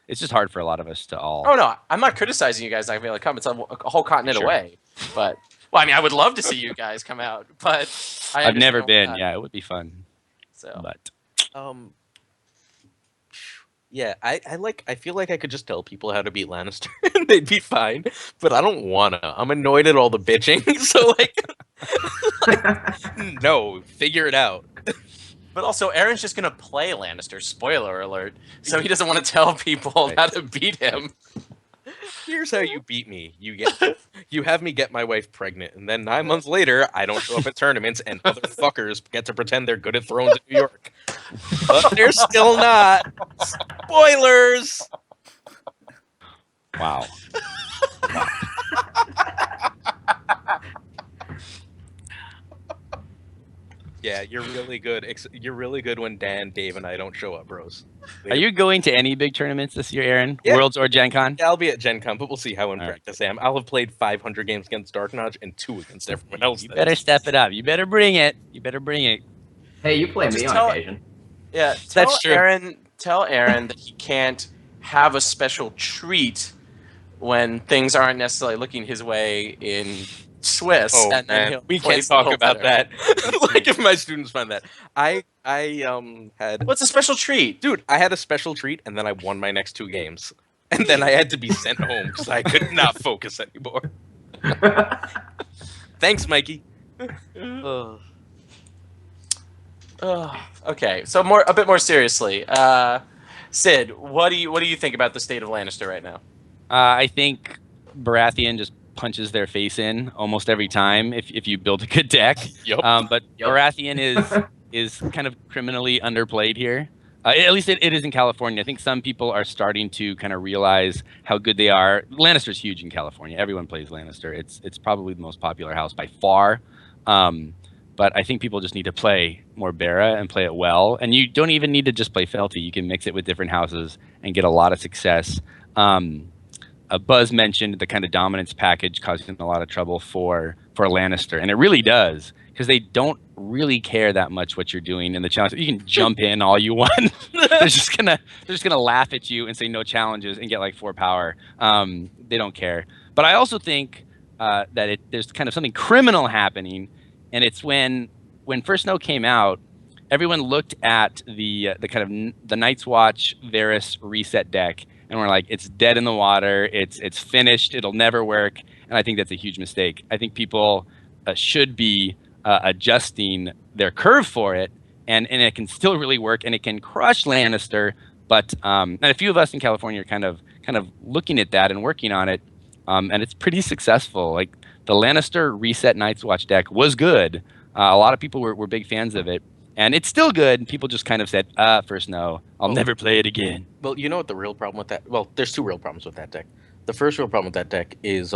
C: It's just hard for a lot of us to all.
A: Oh no, I'm not criticizing you guys not being able to come. It's a whole continent
C: Sure.
A: away. But well, I mean, I would love to see you guys come out, but
C: I've never
A: understand
C: been.
A: why not.
C: Yeah, it would be fun.
A: So
C: But
B: Yeah, I feel like I could just tell people how to beat Lannister and they'd be fine, but I don't wanna. I'm annoyed at all the bitching, so no, figure it out.
A: But also, Aaron's just gonna play Lannister. Spoiler alert. So he doesn't want to tell people how to beat him.
B: Here's how you beat me. You have me get my wife pregnant, and then 9 months later, I don't show up at tournaments, and other fuckers get to pretend they're good at Thrones in New York. But they're still not. Spoilers!
C: wow.
B: Yeah, you're really good. You're really good when Dan, Dave, and I don't show up, bros.
C: Are you going to any big tournaments this year, Aaron?
B: Yeah.
C: Worlds or Gen Con?
B: Yeah, I'll be at Gen Con, but we'll see how in
C: All right.
B: practice I am. I'll have played 500 games against Dark Notch and 2 against everyone else.
C: You better step it up. You better bring it. You better bring it.
E: Hey, you play
A: Well,
E: me
A: just
E: on
A: tell-
E: occasion.
A: Yeah,
B: That's true.
A: Tell Aaron that he can't have a special treat when things aren't necessarily looking his way in Swiss.
B: Oh
A: and then
B: man,
A: he'll
B: we
A: place
B: can't talk
A: a little
B: about
A: better.
B: that. Like if my students find that, I had
A: What's a special treat?
B: dude, I had a special treat, and then I won my next 2 games, and then I had to be sent home because I could not focus anymore. Thanks, Mikey.
A: Okay, so a bit more seriously, Sid, what do you think about the state of Lannister right now?
C: I think Baratheon just punches their face in almost every time if you build a good deck.
B: Yep.
C: But
E: Yep.
C: Baratheon is kind of criminally underplayed here. At least it is in California. I think some people are starting to kind of realize how good they are. Lannister's huge in California. Everyone plays Lannister. It's probably the most popular house by far. But I think people just need to play more Bara and play it well. And you don't even need to just play Felty. You can mix it with different houses and get a lot of success. Buzz mentioned the kind of dominance package causing a lot of trouble for Lannister, and it really does, because they don't really care that much what you're doing in the challenge. You can jump in all you want. they're just gonna laugh at you and say no challenges and get like 4 power. They don't care. But I also think that there's kind of something criminal happening, and it's when First Snow came out, everyone looked at the kind of the Night's Watch Varys reset deck, and we're like, it's dead in the water. It's finished. It'll never work. And I think that's a huge mistake. I think people should be adjusting their curve for it, and it can still really work, and it can crush Lannister. But and a few of us in California are kind of looking at that and working on it, and it's pretty successful. Like the Lannister reset Night's Watch deck was good. A lot of people were big fans of it. And it's still good. People just kind of said, First no, I'll never play it again.
B: Well, you know what the real problem with that? Well, there's 2 real problems with that deck. The first real problem with that deck is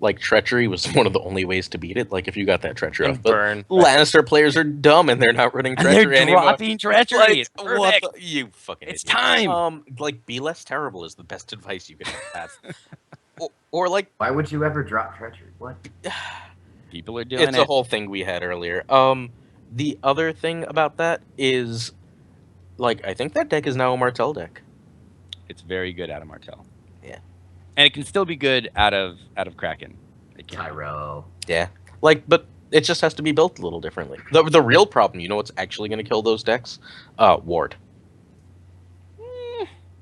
B: like treachery was one of the only ways to beat it. Like if you got that treachery
A: And
B: off, but
A: burn.
B: Lannister players are dumb and they're not running
C: And
B: treachery
C: they're
B: anymore.
C: dropping treachery.
B: Like,
C: It's
B: what
C: perfect.
B: you fucking
C: It's
B: idiot.
C: time.
B: Like be less terrible is the best advice you can have. or like
E: Why would you ever drop treachery? What?
C: People are doing
B: it's
C: it.
B: a whole thing we had earlier. The other thing about that is, like, I think that deck is now a Martell deck.
C: It's very good out of Martell.
B: Yeah.
C: And it can still be good out of Kraken. It can.
E: Tyrell.
B: Yeah. Like, but it just has to be built a little differently. The real problem, you know what's actually going to kill those decks? Ward.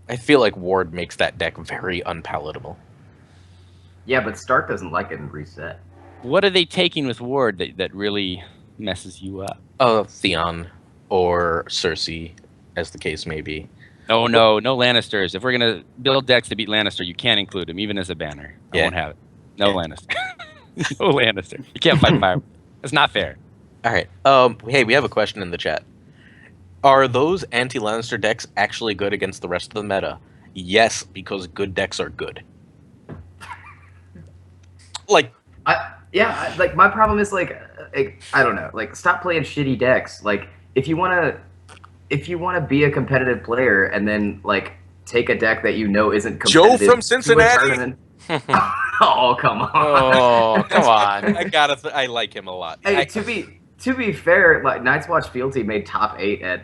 B: I feel like Ward makes that deck very unpalatable.
E: Yeah, but Stark doesn't like it in reset.
C: What are they taking with Ward that really messes you up?
B: Theon or Cersei, as the case may be.
C: Oh, no Lannisters. If we're going to build decks to beat Lannister, you can't include him, even as a banner. I
B: Yeah.
C: won't have it. No
B: Yeah.
C: Lannister. No Lannister. You can't fight fire. It's not fair.
B: All right. Hey, we have a question in the chat. Are those anti-Lannister decks actually good against the rest of the meta? Yes, because good decks are good. Like,
E: Like my problem is like I don't know. Like stop playing shitty decks. Like if you wanna be a competitive player and then like take a deck that you know isn't competitive.
B: Joe from
E: to a
B: Cincinnati?
E: tournament- Oh come on.
A: Oh, come on.
B: I like him a lot.
E: Hey, to be fair, like Night's Watch Field Team made top 8 at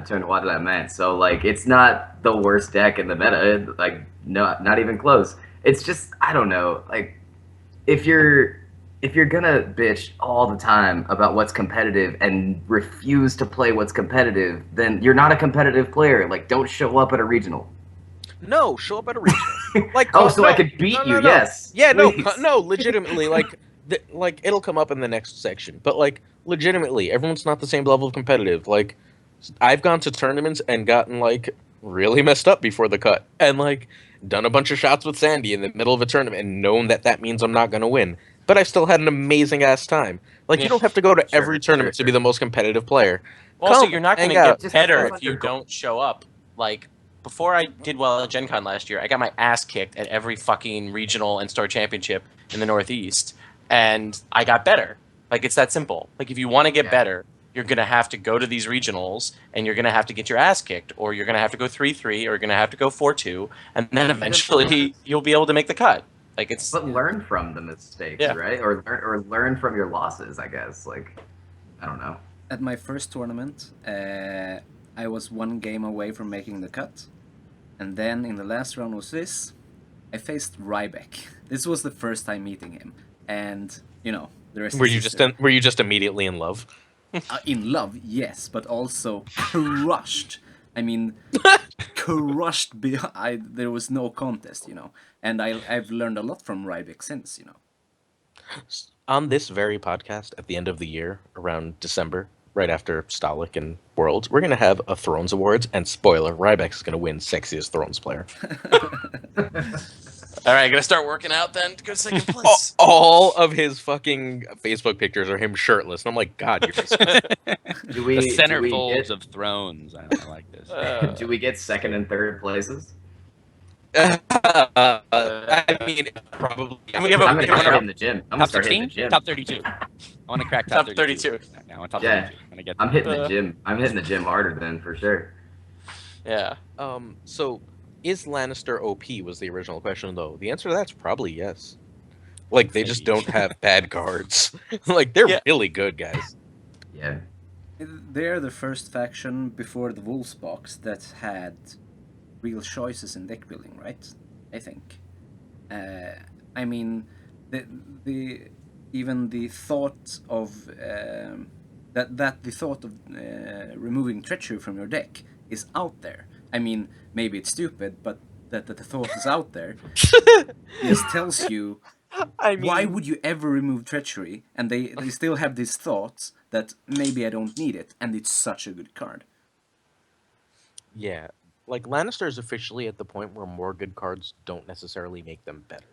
E: Tournament What Did I Meant, so like it's not the worst deck in the meta. Like not even close. It's just I don't know. Like if you're gonna bitch all the time about what's competitive and refuse to play what's competitive, then you're not a competitive player. Like don't show up at a regional.
B: No, show up at a regional. Like,
E: Oh, so
B: no,
E: I could beat you?
B: no.
E: Yes.
B: Yeah,
E: please.
B: no, legitimately, like, like it'll come up in the next section. But like, legitimately, everyone's not the same level of competitive. Like, I've gone to tournaments and gotten like really messed up before the cut, and like done a bunch of shots with Sandy in the middle of a tournament, and known that means I'm not gonna win. But I still had an amazing ass time. Like, you don't have to go to every tournament to be the most competitive player.
A: Also,
B: Come,
A: you're not going to
B: hang out.
A: get better
E: Just
A: if you
E: like your
A: don't show up. Like, before I did well at Gen Con last year, I got my ass kicked at every fucking regional and store championship in the Northeast, and I got better. Like, it's that simple. Like, if you want to get
E: Yeah.
A: better, you're going to have to go to these regionals and you're going to have to get your ass kicked, or you're going to have to go 3-3, or you're going to have to go 4-2, and then eventually you'll be able to make the cut. Like it's.
E: But learn from the mistakes,
A: Yeah.
E: right? Or learn from your losses, I guess. Like, I don't know.
D: At my first tournament, I was one game away from making the cut, and then in the last round was this. I faced Ryback. This was the first time meeting him, and you know the rest.
B: Were
D: is
B: you
D: history.
B: were you just immediately in love?
D: In love? Yes, but also crushed. I mean, crushed. There was no contest, you know, and I've learned a lot from Ryback since, you know.
B: On this very podcast at the end of the year, around December, right after Stalik and Worlds, we're going to have a Thrones Awards, and spoiler, Ryback is going to win Sexiest Thrones Player.
A: All right, gonna start working out then to go to second place.
B: All of his fucking Facebook pictures are him shirtless, and I'm like, God, you're just...
E: Do we,
C: The
E: do we
C: centerfolds
E: get,
C: of thrones. I like this.
E: do we get second and third places?
B: I mean, probably.
A: And we have a-
E: I'm
A: we
E: gonna
A: have
E: start
A: a-
E: hitting the gym. I'm gonna
C: Top
E: start hitting
C: 16?
E: the gym.
C: Top 32. I want to crack top,
A: Top 32.
C: Yeah, I want top
E: Yeah.
C: 32. I'm gonna get
E: I'm hitting the
A: Uh,
E: gym. I'm hitting the gym harder than for sure.
A: Yeah.
B: So is Lannister OP was the original question, though. The answer to that's probably yes. Like, they just
C: Maybe.
B: don't have bad cards. Like, they're
A: Yeah.
B: really good, guys.
E: Yeah.
D: They're the first faction before the Wolves box that had real choices in deck building, right? I think. I mean, the even the thought of that the thought of removing treachery from your deck is out there. I mean, maybe it's stupid, but that the thought is out there. This tells you
B: I mean,
D: why would you ever remove treachery, and they still have these thoughts that maybe I don't need it, and it's such a good card.
B: yeah. Like, Lannister is officially at the point where more good cards don't necessarily make them better.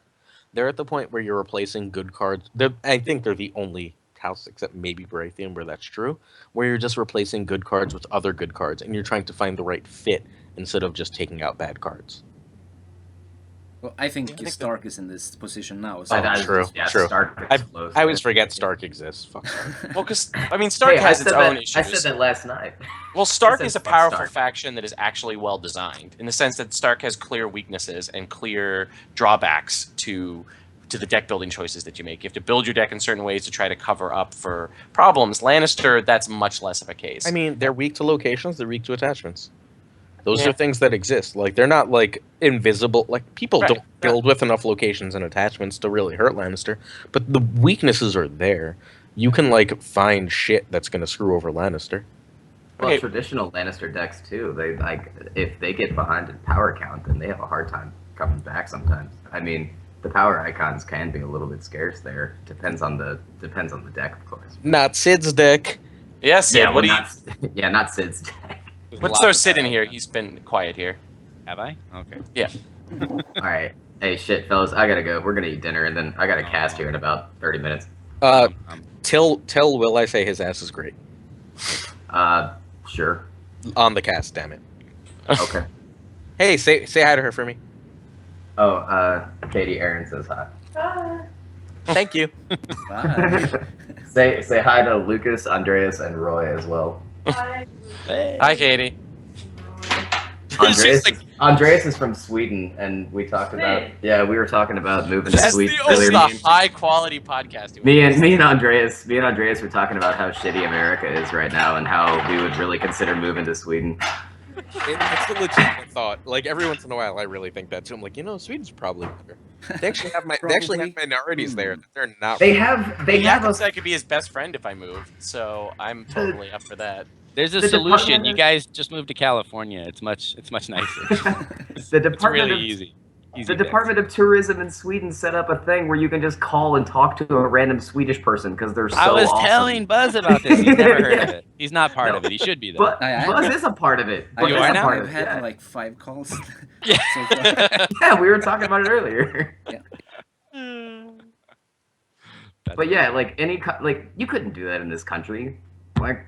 B: They're at the point where you're replacing good cards. I think they're the only house, except maybe Baratheon, where that's true, where you're just replacing good cards with other good cards, and you're trying to find the right fit instead of just taking out bad cards.
D: Well, I think
A: think
D: Stark is in this position now. So
B: Oh,
E: That is-
B: true,
E: Yeah,
B: true.
E: Stark explodes,
B: I always
E: man.
B: forget Stark exists. Fuck Stark.
A: Well, because I mean, Stark
E: Hey,
A: has its own issues.
E: I said that last night.
A: Well, Stark
E: said
A: is a
E: fuck
A: powerful
E: Stark.
A: faction that is actually well designed in the sense that Stark has clear weaknesses and clear drawbacks to the deck building choices that you make. You have to build your deck in certain ways to try to cover up for problems. Lannister, that's much less of a case.
B: I mean, they're weak to locations, they're weak to attachments. Those
A: Yeah.
B: are things that exist. Like, they're not, like, invisible. Like, people
A: Right,
B: don't build with enough locations and attachments to really hurt Lannister. But the weaknesses are there. You can, like, find shit that's going to screw over Lannister.
E: Well,
A: Okay.
E: traditional Lannister decks too. They like if they get behind in power count, then they have a hard time coming back sometimes. I mean, the power icons can be a little bit scarce there. Depends on the deck, of course.
B: Not Sid's deck.
A: yeah, Sid,
E: yeah,
A: what
E: well,
A: do you?
E: not, yeah, not Sid's deck.
A: Let's throw Sid in here. He's been quiet here.
C: Have I? Okay.
E: All right. Hey, shit, fellas, I gotta go. We're gonna eat dinner, and then I gotta cast here in about 30 minutes.
C: Um,
B: Tell Will I say his ass is great.
E: Sure.
B: On the cast, damn it.
E: Okay.
B: Hey, say hi to her for me.
E: Oh, Katie Aaron says hi.
B: Thank you.
D: bye.
E: say hi to Lucas, Andreas, and Roy as well.
A: Hi, Katie.
E: Andreas,
B: like-
E: Andreas is from Sweden, and we talked about we were talking about moving to
A: That's
E: Sweden
A: the
E: earlier.
A: only high quality podcast.
E: Me and Andreas were talking about how shitty America is right now, and how we would really consider moving to Sweden.
B: It's a legitimate thought. Like, every once in a while, I really think that too. I'm like, Sweden's probably better. They actually have
D: Probably.
B: minorities there. They're not.
E: They have
A: I could be his best friend if I moved, so I'm totally up for that.
C: There's a
E: The
C: solution.
E: Department
C: You
E: of-
C: guys just move to California. It's much nicer.
E: the
C: It's
E: Department
C: really
E: of
C: easy.
E: The Department of Tourism in Sweden set up a thing where you can just call and talk to a random Swedish person because they're so
C: I was
E: awesome.
C: telling Buzz about this. He's never heard of
E: Yeah.
C: it. He's not part
E: No.
C: of it. He should be though.
E: But
D: I-
E: Buzz is a part of it. Buzz
C: You
E: is
C: are
E: a
C: now?
E: part
D: I've
E: of it.
D: had
E: Yeah.
D: like 5 calls.
C: Yeah.
D: so far.
E: Yeah, we were talking about it earlier. But yeah, like you couldn't do that in this country. Like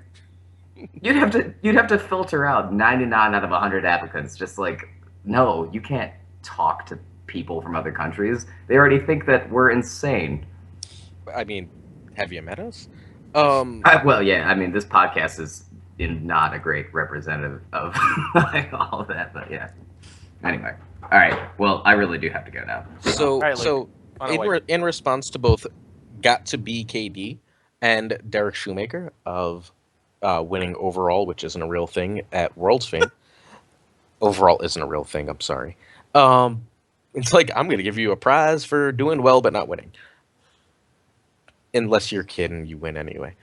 E: you'd have to filter out 99 out of 100 applicants. Just like no, you can't talk to people from other countries. They already think that we're insane.
B: I mean, have you met us?
E: Well, yeah. I mean, this podcast is not a great representative of like, all of that, but yeah. Anyway, all right. Well, I really do have to go now.
B: So
A: All right,
B: so
A: On a way.
B: in response to both got to be KD and Derek Shoemaker of winning overall, which isn't a real thing at Worlds Fame. Overall isn't a real thing. I'm sorry. It's like I'm gonna give you a prize for doing well but not winning, unless you're a kid and you win anyway.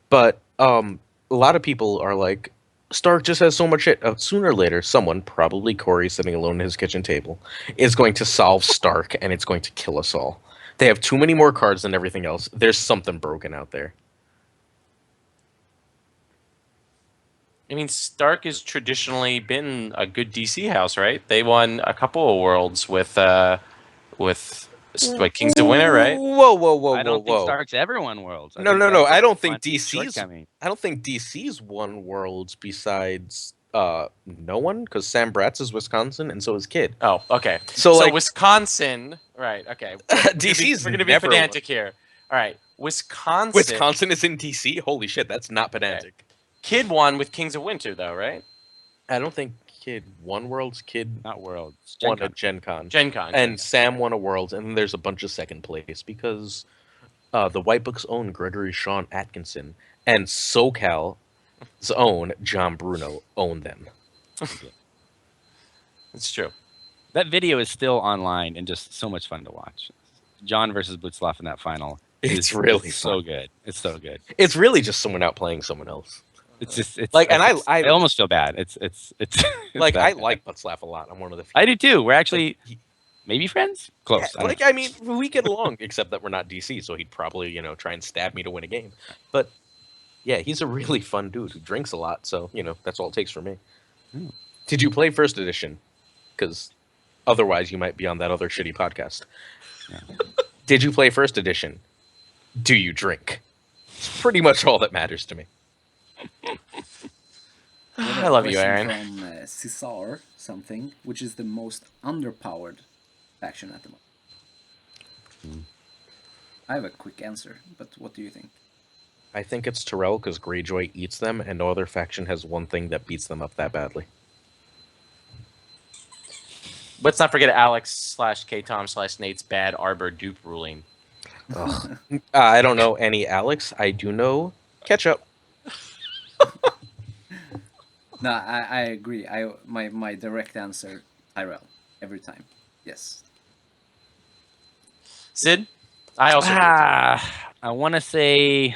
B: But a lot of people are like, Stark just has so much shit. Sooner or later, someone, probably Corey sitting alone at his kitchen table, is going to solve Stark and it's going to kill us all. They have too many more cards than everything else. There's something broken out there.
A: I mean, Stark has traditionally been a good DC house, right? They won a couple of worlds with like Kings of Winter, right?
B: Whoa,
C: I don't think
B: whoa.
C: Stark's ever won Worlds.
B: No.
C: That's
B: I don't
C: one
B: think DC's.
C: shortcoming.
B: I don't think DC's won worlds besides no one, because Sam Bratz is Wisconsin and so is Kid.
A: Oh, okay.
B: So, like,
A: Wisconsin, right? Okay.
B: DC's
A: We're gonna be
B: never
A: pedantic here. All right, Wisconsin.
B: Wisconsin is in DC. Holy shit, that's not pedantic.
A: Kid won with Kings of Winter, though, right?
B: I don't think Kid won worlds. Kid
C: Not Worlds.
B: won a Gen Con.
A: Gen Con.
B: And Sam won a worlds, and then there's a bunch of second place because the White Book's own Gregory Sean Atkinson and SoCal's own John Bruno own them.
A: It's true.
C: That video is still online and just so much fun to watch. John versus Blitzloff in that final.
B: It's really
C: so
B: fun.
C: good. It's so good.
B: It's really just someone out playing someone else.
C: It's just it's
B: Like, and
C: I almost feel bad. It's
B: Like,
C: bad.
B: I like Blitzlaff a lot. I'm one of the few.
C: I do too. We're actually
B: Like,
C: maybe friends. Close.
B: yeah, like, I mean, we get along, except that we're not DC, so he'd probably, try and stab me to win a game. But yeah, he's a really fun dude who drinks a lot, so, that's all it takes for me.
C: Hmm.
B: Did you play first edition? Because otherwise you might be on that other shitty podcast.
C: Yeah.
B: Did you play first edition? Do you drink? It's pretty much all that matters to me.
A: I love you,
D: Question
A: Aaron.
D: From Caesar something, which is the most underpowered faction at the moment? I have a quick answer, but what do you think?
B: I think it's Terrell because Greyjoy eats them, and no other faction has one thing that beats them up that badly.
A: Let's not forget Alex/K-Tom/Nate's bad Arbor dupe ruling.
B: Ugh. I don't know any Alex. I do know Ketchup.
D: No, I agree. My direct answer, Tyrell, every time. Yes.
A: Sid? I also agree with
C: I want to say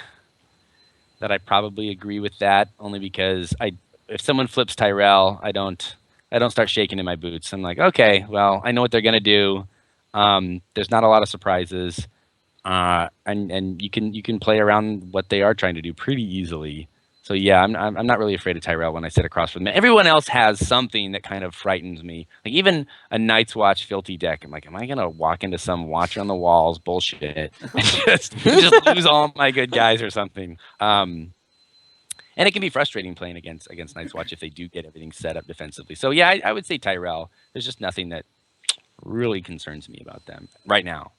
C: that I probably agree with that only because if someone flips Tyrell, I don't start shaking in my boots. I'm like, okay, well, I know what they're gonna do. There's not a lot of surprises, and you can play around what they are trying to do pretty easily. So yeah, I'm not really afraid of Tyrell when I sit across from them. Everyone else has something that kind of frightens me. Like even a Night's Watch filthy deck. I'm like, am I gonna walk into some Watcher on the Walls bullshit and just lose all my good guys or something? And it can be frustrating playing against Night's Watch if they do get everything set up defensively. So yeah, I would say Tyrell. There's just nothing that really concerns me about them right now.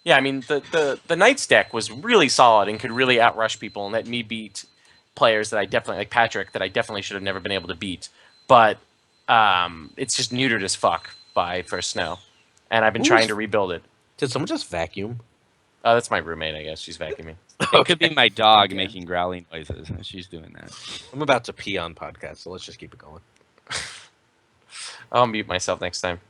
A: Yeah, I mean the Knights deck was really solid and could really outrush people and let me beat players that I definitely like Patrick that I definitely should have never been able to beat. But it's just neutered as fuck by First Snow, and I've been trying to rebuild it.
B: Did someone just vacuum?
A: Oh, that's my roommate, I guess. She's vacuuming.
C: It could be my dog making growling noises. She's doing that.
B: I'm about to pee on podcast, so let's just keep it going.
A: I'll mute myself next time.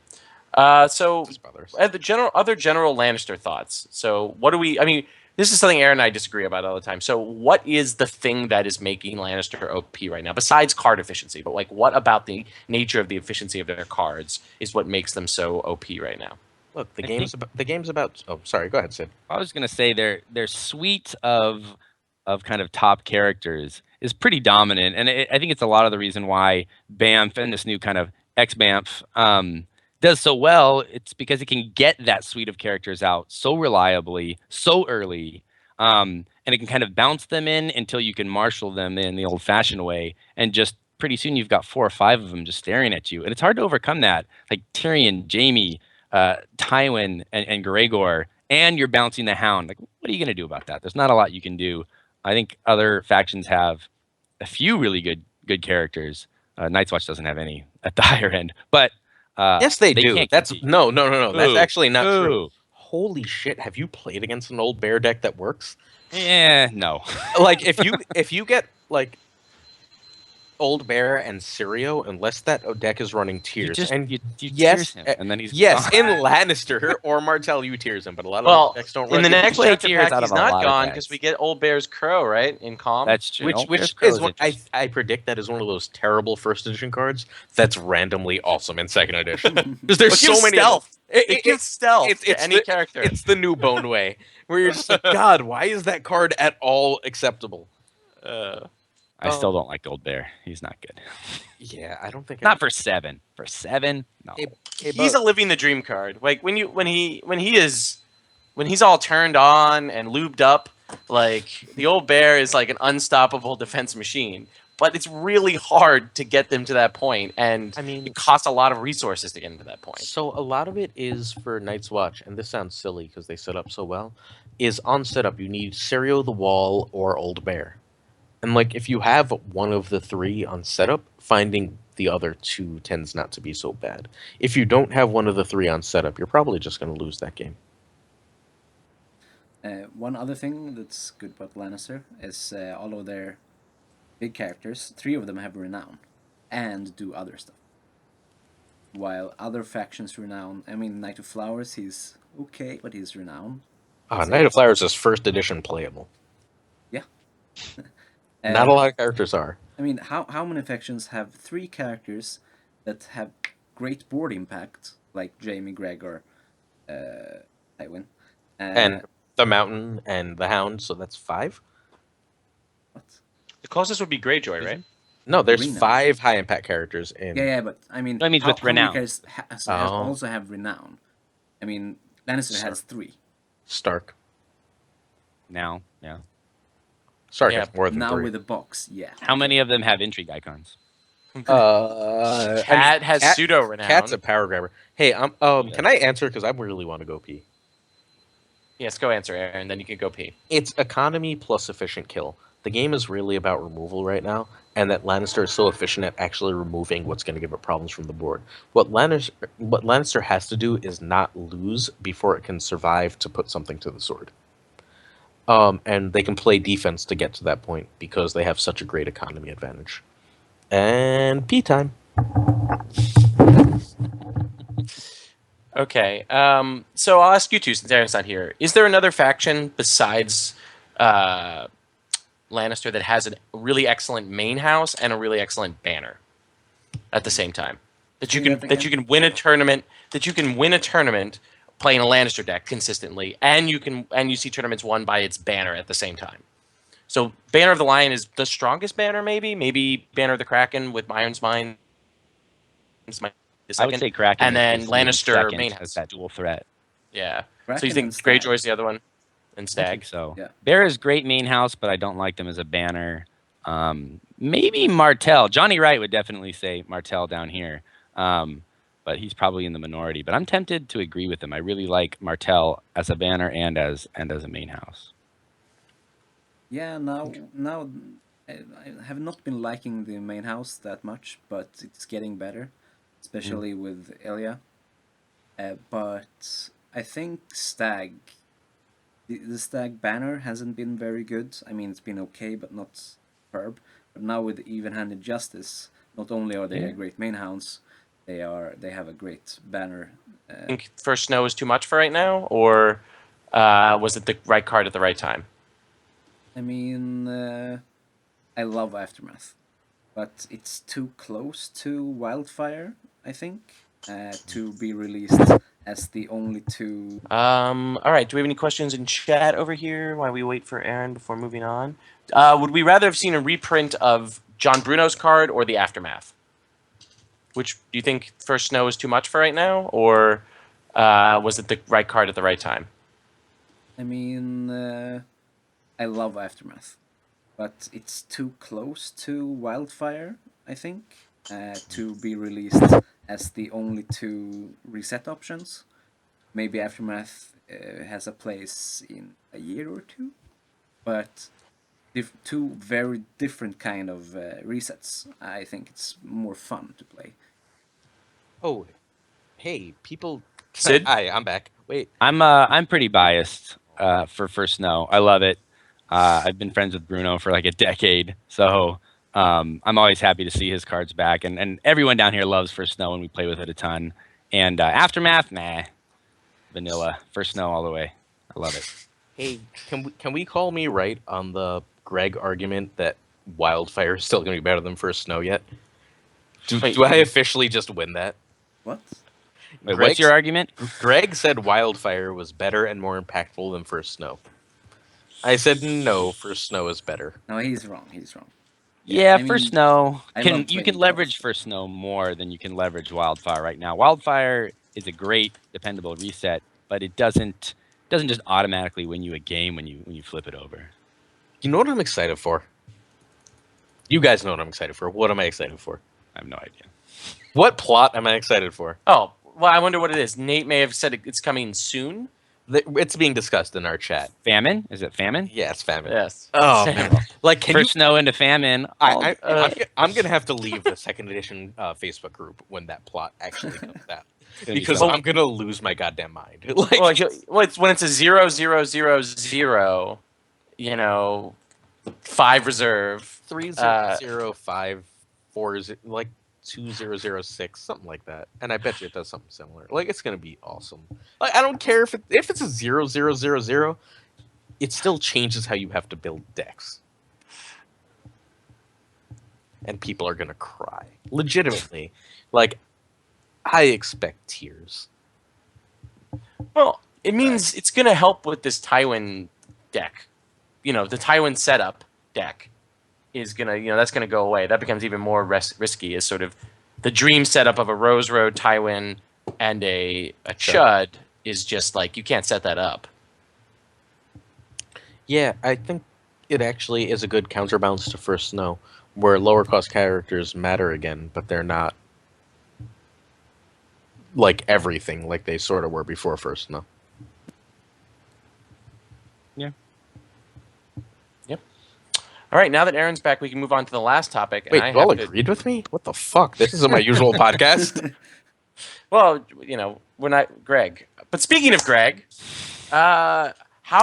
A: So
B: His brothers.
A: the other general Lannister thoughts. So what do we? I mean, this is something Aaron and I disagree about all the time. So what is the thing that is making Lannister OP right now, besides card efficiency? But like, what about the nature of the efficiency of their cards is what makes them so OP right now?
B: Look, the game's about. Oh, sorry. Go ahead, Sid.
C: I was gonna say their suite of kind of top characters is pretty dominant, and I think it's a lot of the reason why Banff and this new kind of ex-Banff does so well. It's because it can get that suite of characters out so reliably, so early, and it can kind of bounce them in until you can marshal them in the old-fashioned way, and just pretty soon you've got 4 or 5 of them just staring at you, and it's hard to overcome that. Like Tyrion, Jaime, Tywin, and Gregor, and you're bouncing the Hound. Like, what are you going to do about that? There's not a lot you can do. I think other factions have a few really good characters. Night's Watch doesn't have any at the higher end, but
B: Yes, they do.
C: can't
B: That's
C: compete.
B: no. That's
C: Boo.
B: actually not true.
C: Boo.
B: Holy shit! Have you played against an old bear deck that works?
C: No.
B: Like if you get like old bear and Sirio, unless that deck is running tears,
C: You
B: yes,
C: tears him, and then he's
B: yes,
C: gone.
B: in Lannister or Martell, you tears him, but a lot of
A: Well,
B: other decks don't
A: in
B: run
A: the
B: tears.
A: next
C: play
A: chapter
C: tears
A: pack,
C: out
A: he's
C: of a lot
A: not
C: of
A: gone
C: decks.
A: because we get Old Bear's Crow, right? In Calm.
C: That's true.
B: Which
C: Crow
B: is what
C: interesting.
B: I predict that is one of those terrible first edition cards that's randomly awesome in second edition because there's
A: It gives
B: so many
A: stealth.
B: of them.
A: It gives stealth to any
B: the,
A: character.
B: It's the new Bone Way where you're just like, God, why is that card at all acceptable?
C: I still don't like Old Bear. He's not good.
B: Yeah, I don't think
C: Not for 7. For 7, no.
A: He's a living the dream card. Like when he's all turned on and lubed up, like the Old Bear is like an unstoppable defense machine. But it's really hard to get them to that point, and
B: I mean,
A: it costs a lot of resources to get them to that point.
B: So a lot of it is for Night's Watch, and this sounds silly because they set up so well. Is on setup you need Sirio the Wall or Old Bear, and like if you have one of the three on setup, finding the other two tends not to be so bad. If you don't have one of the three on setup, you're probably just going to lose that game.
D: One other thing that's good about Lannister is all of their big characters, 3 of them have renown and do other stuff. While other factions renown, I mean, Knight of Flowers, he's okay, but he's renown.
B: Knight of Flowers is first edition playable.
D: Yeah.
B: Not a lot of characters are.
D: I mean, how many factions have 3 characters that have great board impact, like Jaime, Gregor, Tywin,
B: And the Mountain and the Hound, so that's 5?
D: what?
A: The closest would be Greyjoy, right?
B: No, there's
D: Renown.
B: 5 high impact characters in.
D: Yeah, but I mean,
C: That means with
D: how many
C: renown.
D: characters also have renown? I mean, Lannister has 3.
B: Stark.
C: Now, yeah.
B: Stark
A: Yeah,
B: has more than
D: Now
B: 3.
D: with a box, yeah.
C: How many of them have intrigue icons?
A: Cat has pseudo renown.
B: Cat's a power grabber. Hey, can I answer because I really want to go pee.
A: Yes, go answer, Aaron. Then you can go pee.
B: It's economy plus efficient kill. The game is really about removal right now, and that Lannister is so efficient at actually removing what's going to give it problems from the board. What Lannister has to do is not lose before it can survive to put something to the sword. And they can play defense to get to that point because they have such a great economy advantage. And pee time.
A: Okay. So I'll ask you two, since Aaron's not here. Is there another faction besides Lannister that has a really excellent main house and a really excellent banner at the same time? That you can win a tournament playing a Lannister deck consistently, and you see tournaments won by its banner at the same time. So Banner of the Lion is the strongest banner, maybe Banner of the Kraken with Iron's Mine.
C: I would say Kraken.
A: And then
C: is
A: Lannister
C: second
A: main
C: as
A: house.
C: that dual threat.
A: Yeah.
D: Kraken
A: So you think
D: and Stag.
A: Greyjoy's the other one, and
C: I
A: Stag?
C: think so.
D: Yeah.
C: Bear is great main house, but I don't like them as a banner. Maybe Martell. Johnny Wright would definitely say Martell down here. But he's probably in the minority. But I'm tempted to agree with him. I really like Martell as a banner and as a main house.
D: Yeah, now I have not been liking the main house that much, but it's getting better, especially with Elia. But I think Stag, the Stag banner hasn't been very good. I mean, it's been okay, but not superb. But now with even-handed justice, not only are they a great main house, they have a great banner.
A: I think First Snow is too much for right now, or was it the right card at the right time?
D: I mean, I love Aftermath, but it's too close to Wildfire, I think, to be released as the only 2.
A: All right. Do we have any questions in chat over here while we wait for Aaron before moving on? Would we rather have seen a reprint of John Bruno's card or the Aftermath? Which do you think First Snow is too much for right now, or was it the right card at the right time?
D: I mean, I love Aftermath, but it's too close to Wildfire, I think, to be released as the only 2 reset options. maybe Aftermath has a place in a year or two, but two very different kind of resets. I think it's more fun to play.
B: Oh, hey, people.
A: Sid?
B: Hi, I'm back. Wait.
C: I'm pretty biased for First Snow. I love it. I've been friends with Bruno for like a decade, so I'm always happy to see his cards back. And everyone down here loves First Snow, and we play with it a ton. And Aftermath, nah, vanilla. First Snow all the way. I love it.
B: Hey, can we call me right on the Greg argument that Wildfire is still going to be better than First Snow yet?
A: Wait,
B: Do I officially just win that?
D: What?
C: Wait,
B: Greg's-
C: what's your argument?
B: Greg said Wildfire was better and more impactful than First Snow. I said no, First Snow is better.
D: No, he's wrong. He's wrong.
C: Yeah,
D: I mean,
C: First Snow
D: I
C: can
D: love
C: you can
D: playing
C: leverage
D: Ghost.
C: First Snow more than you can leverage Wildfire right now. Wildfire is a great dependable reset, but it doesn't just automatically win you a game when you flip it over.
B: You know what I'm excited for? You guys know what I'm excited for. What am I excited for?
C: I have no idea.
B: What plot am I excited for?
A: Oh, well, I wonder what it is. Nate may have said it's coming soon.
B: It's being discussed in our chat.
C: Famine? Is it famine?
B: Yeah, it's famine.
A: Yes.
B: Oh man! Like, can
C: First Snow into famine.
B: I'm gonna have to leave the second edition Facebook group when that plot actually comes out because
C: so-
B: I'm gonna lose my goddamn mind. Like,
A: Well, it's when it's a 0, 0, 0, 0, 5 reserve.
B: 305 like 2006, something like that. And I bet you it does something similar. Like, it's gonna be awesome. Like, I don't care if it's a 0, 0, 0, 0. It still changes how you have to build decks. And people are gonna cry. Legitimately. Like, I expect tears.
A: Well, it means it's going to help with this Tywin deck. The Tywin setup deck is going to, that's going to go away. That becomes even more risky as sort of the dream setup of a Rose Road Tywin and a Chud is just like, you can't set that up.
B: Yeah, I think it actually is a good counterbalance to First Snow, where lower cost characters matter again, but they're not like everything like they sort of were before First Snow.
A: All right, now that Aaron's back, we can move on to the last topic.
B: Wait,
A: and
B: you all agreed with me? What the fuck? This isn't my usual podcast.
A: Well, we're not Greg. But speaking of Greg, how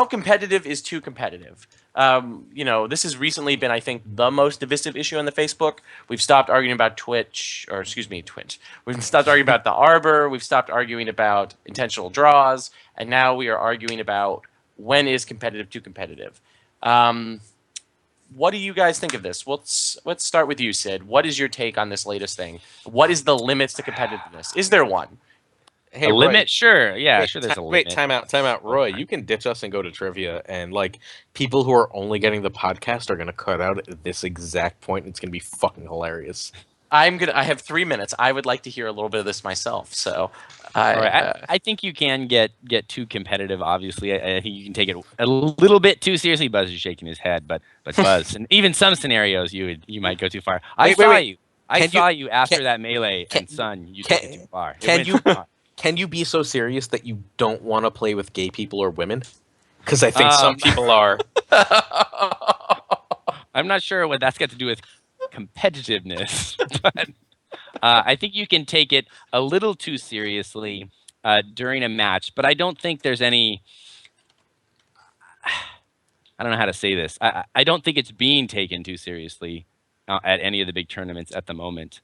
A: competitive is too competitive? This has recently been, I think, the most divisive issue on the Facebook. We've stopped arguing about Twitch. We've stopped arguing about the Arbor. We've stopped arguing about intentional draws. And now we are arguing about when is competitive too competitive. What do you guys think of this? Let's start with you, Sid. What is your take on this latest thing? What is the limits to competitiveness? Is there one?
B: Hey,
C: a
B: Roy,
C: limit? Sure. Yeah,
B: wait,
C: sure there's a limit.
B: Wait, time out. Roy, you can ditch us and go to trivia, and like people who are only getting the podcast are gonna cut out at this exact point. It's gonna be fucking hilarious.
A: I have 3 minutes. I would like to hear a little bit of this myself. So,
C: I think you can get too competitive. Obviously, I think you can take it a little bit too seriously. Buzz is shaking his head, but Buzz, and even some scenarios you might go too far. I saw you after that melee, and son, you took it too far.
B: Can you be so serious that you don't want to play with gay people or women? Because I think some people are.
C: I'm not sure what that's got to do with competitiveness, but I think you can take it a little too seriously during a match. But I don't think there's any. I don't know how to say this. I don't think it's being taken too seriously at any of the big tournaments at the moment.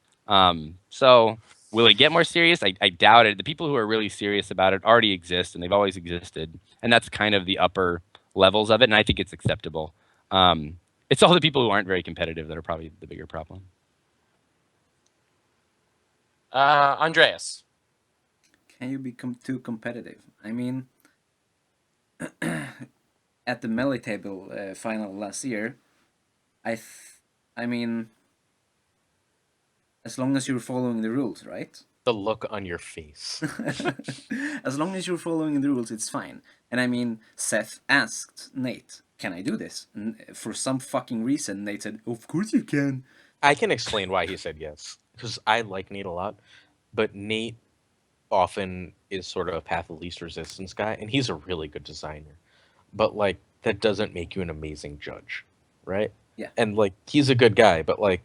C: So will it get more serious? I doubt it. The people who are really serious about it already exist, and they've always existed. And that's kind of the upper levels of it, and I think it's acceptable. It's all the people who aren't very competitive that are probably the bigger problem.
A: Andreas.
D: Can you be too competitive? I mean, at the melee table final last year, I mean, as long as you're following the rules, right?
B: The look on your face.
D: As long as you're following the rules, it's fine. And I mean, Seth asked Nate, "Can I do this?" And for some fucking reason, Nate said, "Of course you can."
B: I can explain why he said yes. Because I like Nate a lot. But Nate often is sort of a path of least resistance guy, and he's a really good designer. But like that doesn't make you an amazing judge, right?
D: Yeah.
B: And like he's a good guy, but like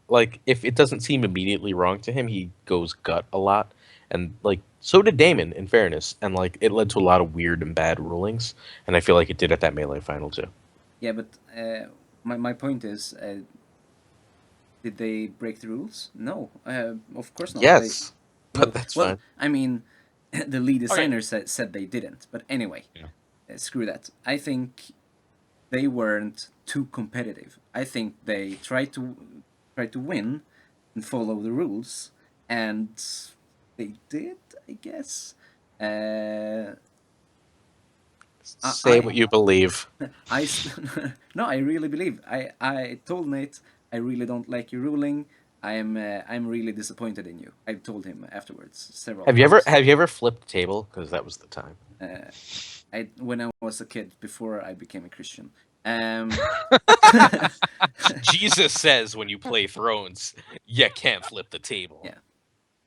B: like if it doesn't seem immediately wrong to him, he goes gut a lot. And like so did Damon, in fairness, and like it led to a lot of weird and bad rulings, and I feel like it did at that melee final too.
D: Yeah, but my point is, did they break the rules? No, of course not.
B: Yes,
D: No.
B: but that's
D: Well,
B: fine.
D: I mean, the lead designer said they didn't. But anyway,
C: Yeah.
D: Screw that. I think they weren't too competitive. I think they tried to win and follow the rules, and they did, I guess.
B: Say what you believe.
D: No, I really believe. I told Nate I really don't like your ruling. I'm really disappointed in you. I told him afterwards several
B: Have you ever flipped the table? Because that was the time.
D: when I was a kid before I became a Christian.
B: Jesus says when you play Thrones, you can't flip the table.
D: Yeah.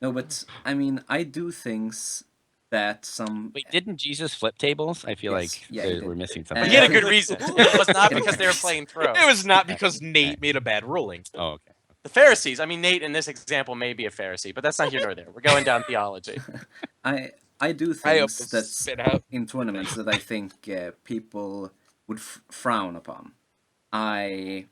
D: No, but I mean, I do things that some.
C: Wait, didn't Jesus flip tables? I feel
D: Yes,
C: like
D: yeah, he did.
C: we're missing
D: But
C: something.
A: But he had a good reason. It was not
D: Yeah.
A: because they were playing Thrones.
B: It was not because Nate made a bad ruling.
C: Oh, okay.
A: The Pharisees. I mean, Nate in this example may be a Pharisee, but that's not here nor there. We're going down theology.
D: I do
B: I
D: things that
B: spit out.
D: in tournaments that I think people would frown upon. I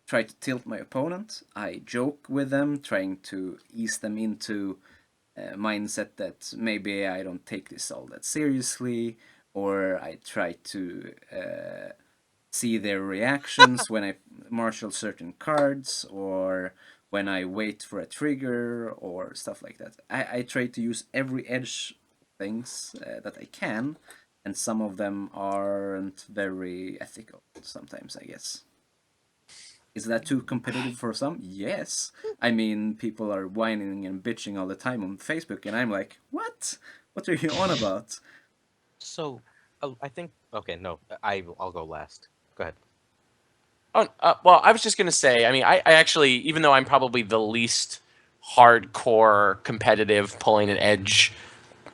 D: try to tilt my opponent. I joke with them, trying to ease them into a mindset that maybe I don't take this all that seriously, or I try to see their reactions when I marshal certain cards, or when I wait for a trigger, or stuff like that. I try to use every edge things that I can, and some of them aren't very ethical sometimes, I guess. Is that too competitive for some? Yes. I mean, people are whining and bitching all the time on Facebook, and I'm like, what? What are you on about?
B: So, I think okay. No, I'll go last. Go ahead.
A: Oh, well, I was just going to say, I mean, I actually, even though I'm probably the least hardcore competitive pulling an edge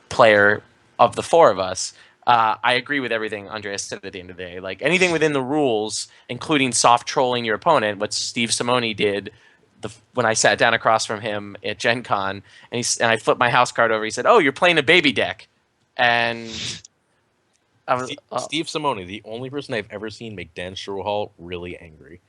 A: player of the four of us, I agree with everything Andreas said at the end of the day. Like anything within the rules, including soft trolling your opponent, what Steve Simone did when I sat down across from him at Gen Con, and I flipped my house card over. He said, "Oh, you're playing a baby deck," and I was,
B: Steve Simone, the only person I've ever seen make Dan Strohal really angry.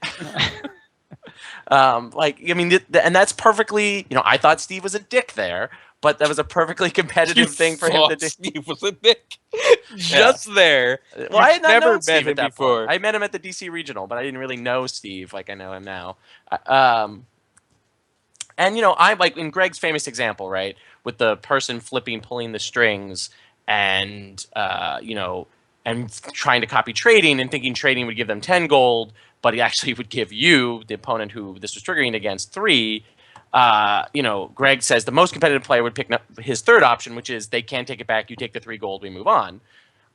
A: like, I mean, and that's perfectly, I thought Steve was a dick there, but that was a perfectly competitive thing for him to do.
B: Steve was a dick. Just there.
A: Well, I had not
B: never
A: known
B: met
A: Steve
B: him
A: at that
B: before.
A: point. I met him at the DC Regional, but I didn't really know Steve like I know him now. And I like in Greg's famous example, right, with the person pulling the strings, and and trying to copy trading and thinking trading would give them 10 gold, but he actually would give you, the opponent who this was triggering against, 3. Greg says the most competitive player would pick his third option, which is they can't take it back. You take the 3 gold, we move on.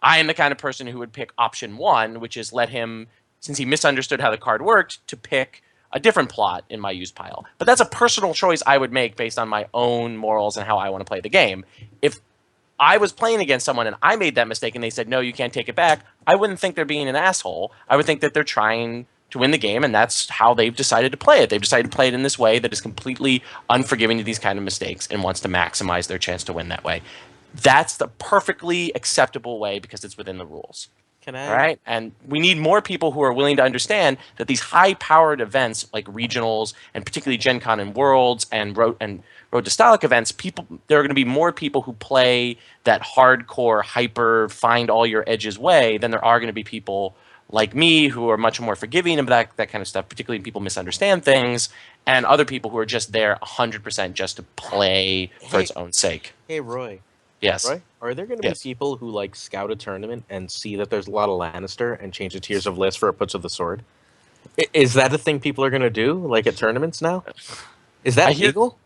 A: I am the kind of person who would pick option 1, which is let him, since he misunderstood how the card worked, to pick a different plot in my use pile. But that's a personal choice I would make based on my own morals and how I want to play the game. If I was playing against someone and I made that mistake and they said, no, you can't take it back, I wouldn't think they're being an asshole. I would think that they're trying to win the game, and that's how they've decided to play it. They've decided to play it in this way that is completely unforgiving to these kind of mistakes and wants to maximize their chance to win that way. That's the perfectly acceptable way because it's within the rules.
B: Can I?
A: All right? And we need more people who are willing to understand that these high-powered events like regionals and particularly Gen Con and Worlds and Road to Stalic events, there are going to be more people who play that hardcore, hyper, find all your edges way than there are going to be people like me who are much more forgiving of that kind of stuff, particularly when people misunderstand things, and other people who are just there 100% just to play for its own sake.
B: Hey, Roy.
A: Yes.
B: Roy, are there going to be people who like scout a tournament and see that there's a lot of Lannister and change the tiers of list for a Puts of the Sword? Is that a thing people are going to do, like at tournaments now? Is that legal?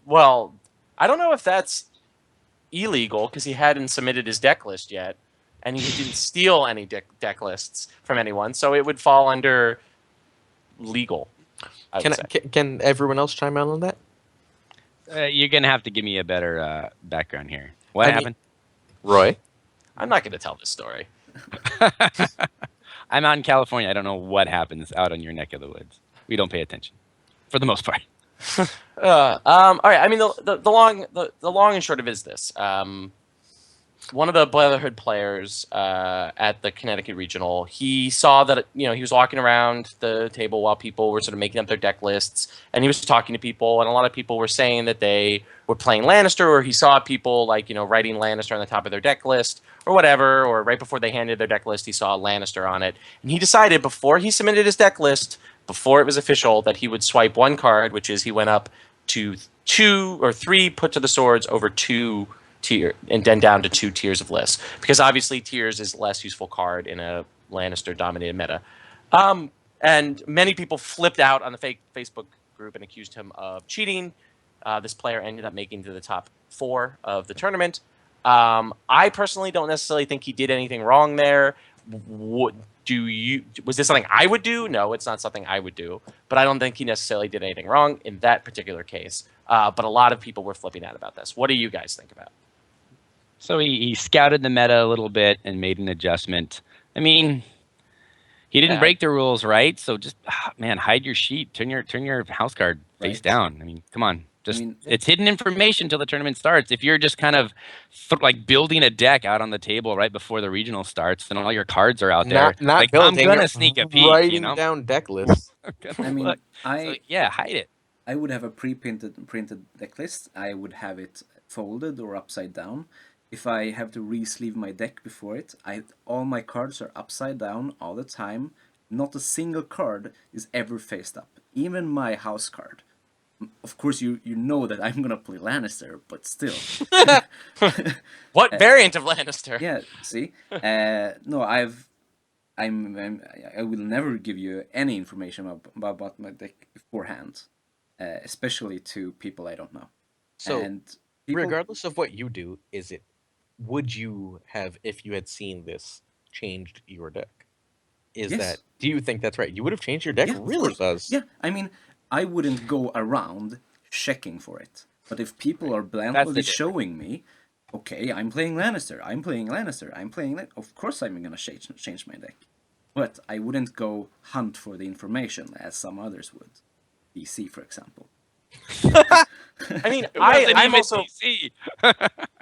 A: Well, I don't know if that's illegal because he hadn't submitted his deck list yet, and he didn't steal any deck lists from anyone, so it would fall under legal.
B: Can everyone else chime in on that?
C: You're gonna have to give me a better background here. What
B: I mean-
C: happened?
B: Roy?
A: I'm not going to tell this story.
C: I'm out in California. I don't know what happens out on your neck of the woods. We don't pay attention, for the most part.
A: All right. I mean, the long and short of it is this. One of the Brotherhood players at the Connecticut Regional, he saw that he was walking around the table while people were sort of making up their deck lists, and he was talking to people, and a lot of people were saying that they were playing Lannister, or he saw people writing Lannister on the top of their deck list, or whatever, or right before they handed their deck list, he saw Lannister on it, and he decided before he submitted his deck list, before it was official, that he would swipe one card, which is he went up to 2 or 3 put to the swords over 2 tier and then down to 2 tiers of lists, because obviously tiers is less useful card in a Lannister dominated meta. And many people flipped out on the fake Facebook group and accused him of cheating. This player ended up making to the top 4 of the tournament. I personally don't necessarily think he did anything wrong there. Was this something I would do? No, it's not something I would do. But I don't think he necessarily did anything wrong in that particular case. But a lot of people were flipping out about this. What do you guys think about?
C: So he scouted the meta a little bit and made an adjustment. I mean, he didn't break the rules, right? So just man, hide your sheet, turn your house card face down. I mean, come on. It's hidden information till the tournament starts. If you're just kind of building a deck out on the table right before the regional starts, and all your cards are out there,
B: Not
C: I'm
B: building,
C: gonna sneak a peek.
B: Writing down deck lists.
D: I mean,
C: hide it.
D: I would have a printed deck list. I would have it folded or upside down. If I have to re-sleeve my deck before it, all my cards are upside down all the time. Not a single card is ever faced up. Even my house card. Of course, you know that I'm gonna play Lannister, but still.
A: What variant of Lannister?
D: Yeah, see, no, I will never give you any information about my deck beforehand, especially to people I don't know.
B: So,
D: and
B: regardless of what you do, would you have, if you had seen this, changed your deck?
D: Yes.
B: Do you think that's right? You would have changed your deck?
D: Yeah,
B: really, Buzz?
D: Yeah, I mean, I wouldn't go around checking for it. But if people are blandly showing me, okay, I'm playing Lannister, I'm playing Lannister, I'm playing that, of course I'm gonna change my deck. But I wouldn't go hunt for the information as some others would. DC, for example.
A: I mean, I'm also
C: DC.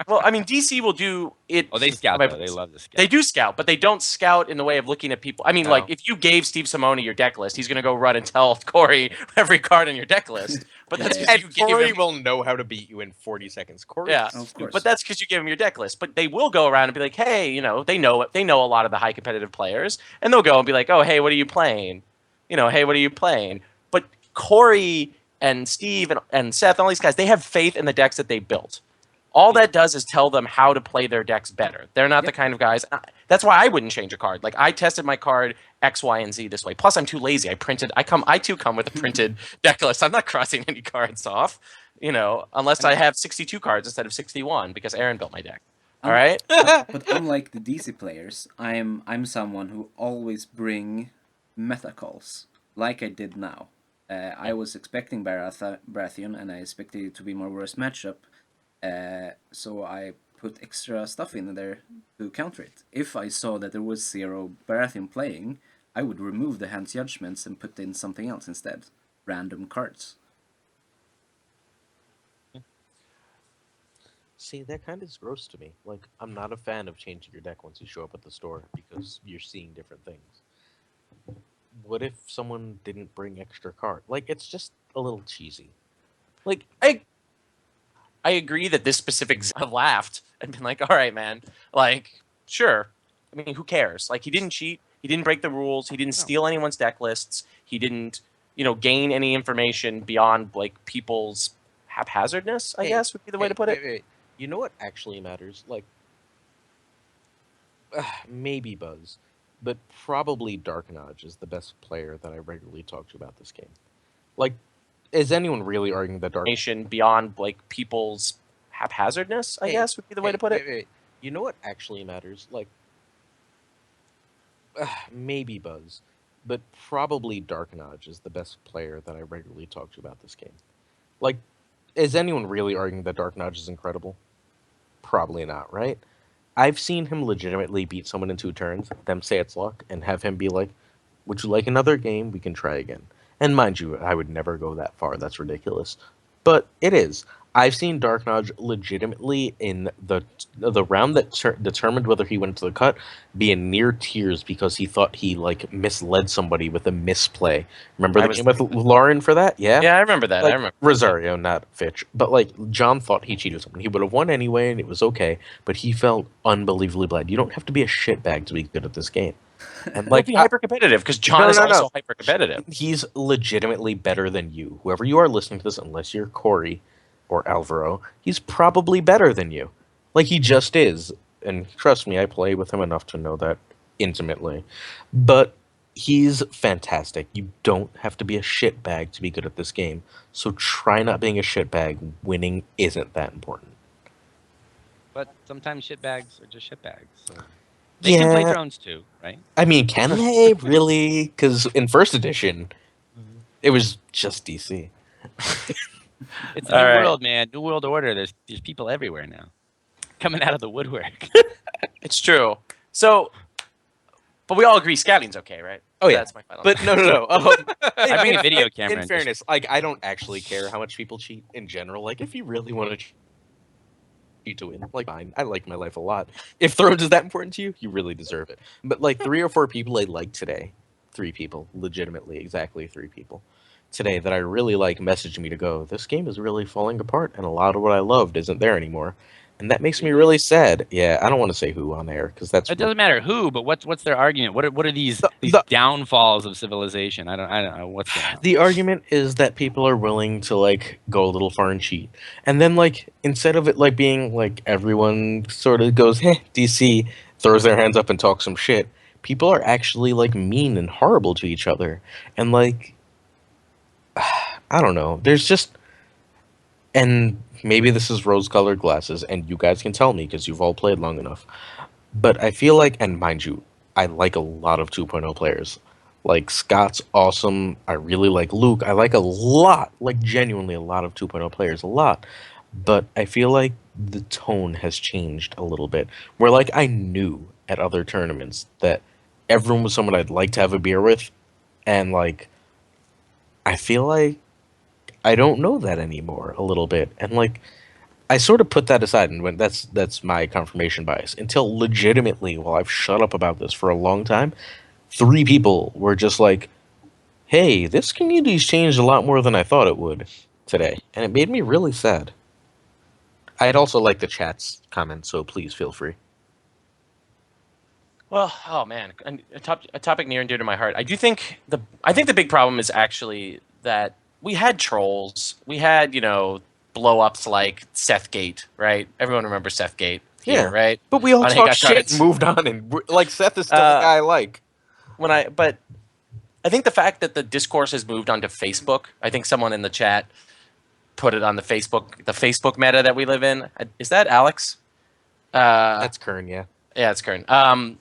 A: well. I mean, DC will do it.
C: Oh, they scout. Though. They love to scout.
A: They do scout, but they don't scout in the way of looking at people. I mean, like if you gave Steve Simone your deck list, he's going to go run and tell Corey every card on your deck list. But that's because you gave
B: Corey
A: him.
B: will know how to beat you in 40 seconds. Corey,
A: yeah,
D: of course.
A: But that's because you gave him your deck list. But they will go around and be like, hey, they know a lot of the high competitive players, and they'll go and be like, oh, hey, what are you playing? Hey, what are you playing? But Corey and Steve and Seth and all these guys, they have faith in the decks that they built. All that does is tell them how to play their decks better. They're not the kind of guys. That's why I wouldn't change a card. Like I tested my card X, Y, and Z this way. Plus, I'm too lazy. I too come with a printed deck list. I'm not crossing any cards off. Unless I have 62 cards instead of 61 because Aaron built my deck. All right.
D: But unlike the DC players, I'm someone who always bring meta calls, like I did now. I was expecting Baratheon, and I expected it to be my worst matchup. So I put extra stuff in there to counter it. If I saw that there was 0 Baratheon playing, I would remove the hand's judgments and put in something else instead. Random cards.
B: See, that kind of is gross to me. Like, I'm not a fan of changing your deck once you show up at the store because you're seeing different things. What if someone didn't bring extra card? Like, it's just a little cheesy.
A: Like, I agree that this specific have laughed and been like, all right, man, like, sure. I mean, who cares? Like, he didn't cheat. He didn't break the rules. He didn't steal anyone's deck lists. He didn't, gain any information beyond, like, people's haphazardness, I guess, would be the way to put it.
B: Wait. You know what actually matters? Like, maybe Buzz, but probably Dark Nodge is the best player that I regularly talk to about this game. Like, is anyone really arguing that Dark
A: Nation beyond, like, people's haphazardness, I guess, would be the way to put it.
B: Wait. You know what actually matters? Like, maybe Buzz, but probably Dark Nodge is the best player that I regularly talk to about this game. Like, is anyone really arguing that Dark Notch is incredible? Probably not, right? I've seen him legitimately beat someone in 2 turns, them say it's luck, and have him be like, "Would you like another game? We can try again." And mind you, I would never go that far. That's ridiculous. But it is. I've seen Dark Notch legitimately in the round that determined whether he went to the cut be in near tears because he thought he like misled somebody with a misplay. Remember the game with Lauren for that? Yeah.
A: Yeah, I remember that.
B: Like,
A: I remember
B: Rosario, not Fitch. But like John thought he cheated someone. He would have won anyway, and it was okay. But he felt unbelievably bad. You don't have to be a shitbag to be good at this game. And
A: Like,
B: like,
A: be hyper competitive because John is also hyper competitive.
B: he's legitimately better than you. Whoever you are listening to this, unless you're Corey or Alvaro, he's probably better than you. Like, he just is. And trust me, I play with him enough to know that intimately. But he's fantastic. You don't have to be a shitbag to be good at this game. So try not being a shitbag. Winning isn't that important.
C: But sometimes shitbags are just shitbags. So they can play drones too, right?
B: I mean, can they really? Because in first edition, it was just DC.
C: It's a new world, man. New world order. There's people everywhere now, coming out of the woodwork.
A: It's true. So, but we all agree scouting's okay, right?
B: Oh yeah,
A: That's my final.
B: but no.
C: I bring a video camera.
B: In fairness, like I don't actually care how much people cheat in general. Like if you really want to cheat to win, like fine. I like my life a lot. If Thrones is that important to you, you really deserve it. But like 3 or 4 people I like today, 3 people, legitimately, exactly 3 people today that I really like messaged me to go, this game is really falling apart and a lot of what I loved isn't there anymore. And that makes me really sad. Yeah, I don't want to say who on air because that's
C: It doesn't matter who, but what's their argument? What are these downfalls of civilization? I don't know what's going on.
B: The argument is that people are willing to like go a little far and cheat. And then like instead of it like being like everyone sort of goes, DC, throws their hands up and talks some shit, people are actually like mean and horrible to each other. And like I don't know. There's just, and maybe this is rose-colored glasses, and you guys can tell me because you've all played long enough. But I feel like, and mind you, I like a lot of 2.0 players. Like Scott's awesome. I really like Luke. I like a lot, like genuinely a lot of 2.0 players, a lot. But I feel like the tone has changed a little bit. Where like I knew at other tournaments that everyone was someone I'd like to have a beer with, and like I feel like I don't know that anymore a little bit. And like I sort of put that aside and when that's my confirmation bias until legitimately while I've shut up about this for a long time, 3 people were just like, "Hey, this community's changed a lot more than I thought it would today." And it made me really sad. I'd also like the chat's comment, so please feel free.
A: Well, oh man, a topic near and dear to my heart. I think the big problem is actually that we had trolls. We had, blow ups like Sethgate, right? Everyone remembers Sethgate here, right?
B: But we all
A: On
B: talk
A: Hate
B: shit
A: Cards.
B: and moved on, and like Seth is still the guy I like.
A: But I think the fact that the discourse has moved onto Facebook, I think someone in the chat put it on the Facebook meta that we live in. Is that Alex?
B: That's Kern, yeah.
A: Yeah, it's Kern.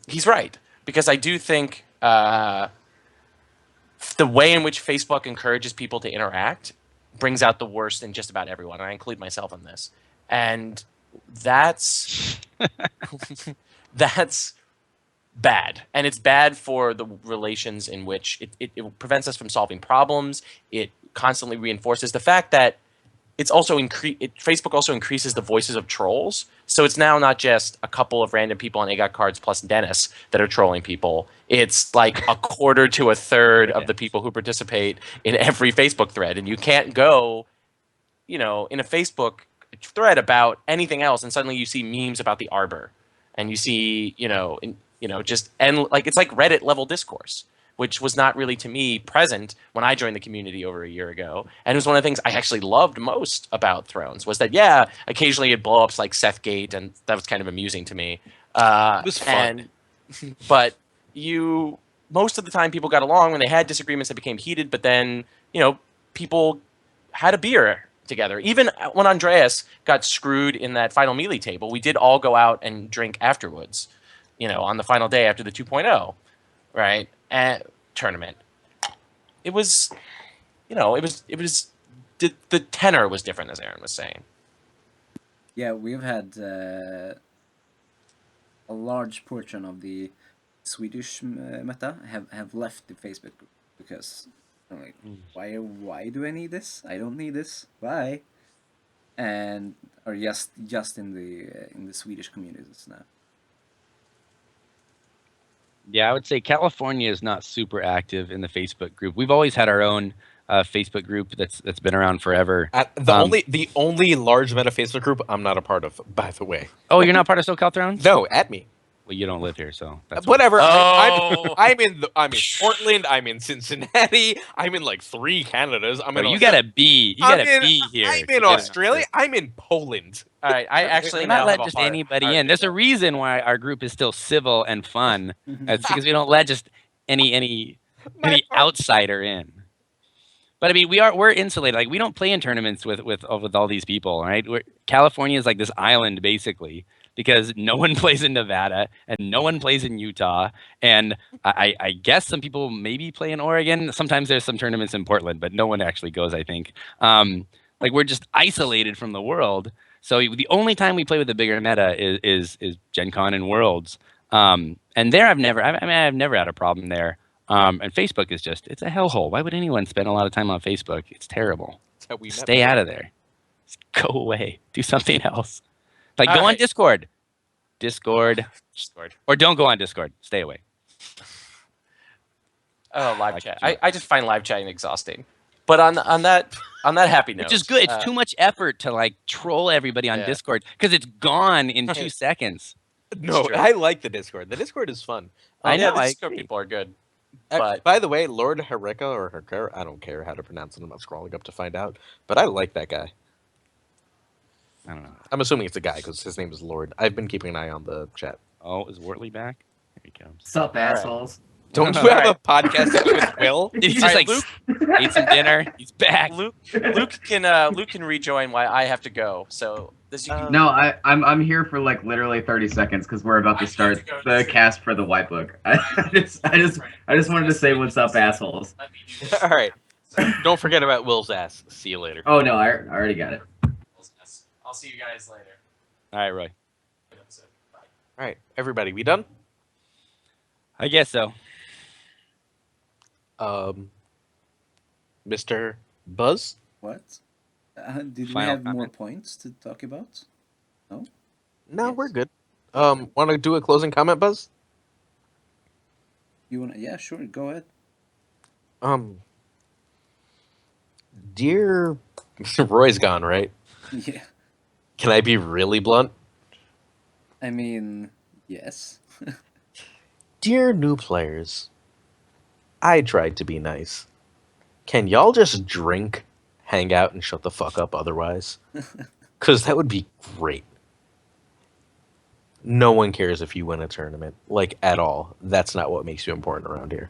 A: He's right, because I do think the way in which Facebook encourages people to interact brings out the worst in just about everyone, and I include myself in this. And that's that's bad, and it's bad for the relations in which it prevents us from solving problems. It constantly reinforces the fact that it's also Facebook also increases the voices of trolls. So it's now not just a couple of random people on AGOT cards plus Dennis that are trolling people. It's like a quarter to a third of the people who participate in every Facebook thread. And you can't go, in a Facebook thread about anything else, and suddenly you see memes about the Arbor, and you see, it's like Reddit level discourse, which was not really, to me, present when I joined the community over a year ago. And it was one of the things I actually loved most about Thrones was that, occasionally it'd blow ups like Sethgate, and that was kind of amusing to me.
B: It was fun.
A: But most of the time people got along. When they had disagreements that became heated, but then, people had a beer together. Even when Andreas got screwed in that final melee table, we did all go out and drink afterwards, on the final day after the 2.0, right? Tournament. It was, it was the tenor was different, as Aaron was saying.
D: Yeah, we've had a large portion of the Swedish meta have left the Facebook group because I'm like, why do I need this? I don't need this. Bye. And are just in the Swedish communities now.
C: Yeah, I would say California is not super active in the Facebook group. We've always had our own Facebook group that's been around forever.
B: The only large meta Facebook group I'm not a part of, by the way.
C: Oh, you're not part of SoCal Thrones?
B: No, at me.
C: Well, you don't live here, so that's
B: Whatever.
A: Oh.
B: I'm in Portland. I'm in Cincinnati. I'm in like 3 Canadas.
C: You gotta be. You gotta be here.
B: I'm in Australia. I'm in Poland.
A: All right, I actually
C: We're
A: now
C: not
A: have
C: letting
A: a
C: just
A: hard-
C: anybody
A: hard
C: in. There's a
A: feedback.
C: reason why our group is still civil and fun. It's because we don't let just any outsider in. But I mean, we're insulated. Like we don't play in tournaments with all these people, right? California is like this island basically because no one plays in Nevada and no one plays in Utah, and I guess some people maybe play in Oregon. Sometimes there's some tournaments in Portland, but no one actually goes. I think like we're just isolated from the world. So the only time we play with the bigger meta is Gen Con and Worlds, and there I've never had a problem there. And Facebook is it's a hellhole. Why would anyone spend a lot of time on Facebook? It's terrible.
B: That's how we met.
C: Stay out of there. Just go away. Do something else. Like
A: All
C: go on
A: right.
C: Discord. Discord. Or don't go on Discord. Stay away.
A: Oh, live
C: Like
A: chat.
C: you.
A: I just find live chatting exhausting. But on that happy note,
C: Which is good. It's too much effort to like troll everybody on
A: Yeah.
C: Discord because it's gone in 2 seconds.
B: No,
A: true.
B: I like the Discord. The Discord is fun.
C: I know,
A: the
C: I
A: Discord
C: agree.
A: people are good.
B: But by the way, Lord Hereka or Herker, I don't care how to pronounce it. I'm not scrolling up to find out. But I like that guy.
C: I don't know.
B: I'm assuming it's a guy because his name is Lord. I've been keeping an eye on the chat.
C: Oh, is Wortley back? Here he comes.
E: Sup,
A: right.
E: assholes?
B: Don't you have a podcast with Will?
C: He's just
A: All right,
C: like ate some dinner. He's back.
A: Luke can rejoin while I have to go. So this you can,
E: No, I'm here for like literally 30 seconds because we're about to start the cast for the White Book. I just wanted to say what's up, assholes.
B: All right. Don't forget about Will's ass. See you later.
E: Oh no, I already got it.
A: I'll see you guys later.
C: All right, Roy.
B: All right, everybody, we done?
C: I guess so.
B: Mr. Buzz?
D: What? Did we
C: Final
D: have more
C: comment?
D: points to talk about?
B: No,
D: Yes.
B: we're good. Want to do a closing comment, Buzz?
D: You wanna? Yeah, sure. Go ahead.
B: Dear Roy's gone, right?
D: Yeah.
B: Can I be really blunt?
D: I mean, yes.
B: Dear new players, I tried to be nice. Can y'all just drink, hang out, and shut the fuck up otherwise? Because that would be great. No one cares if you win a tournament, like, at all. That's not what makes you important around here.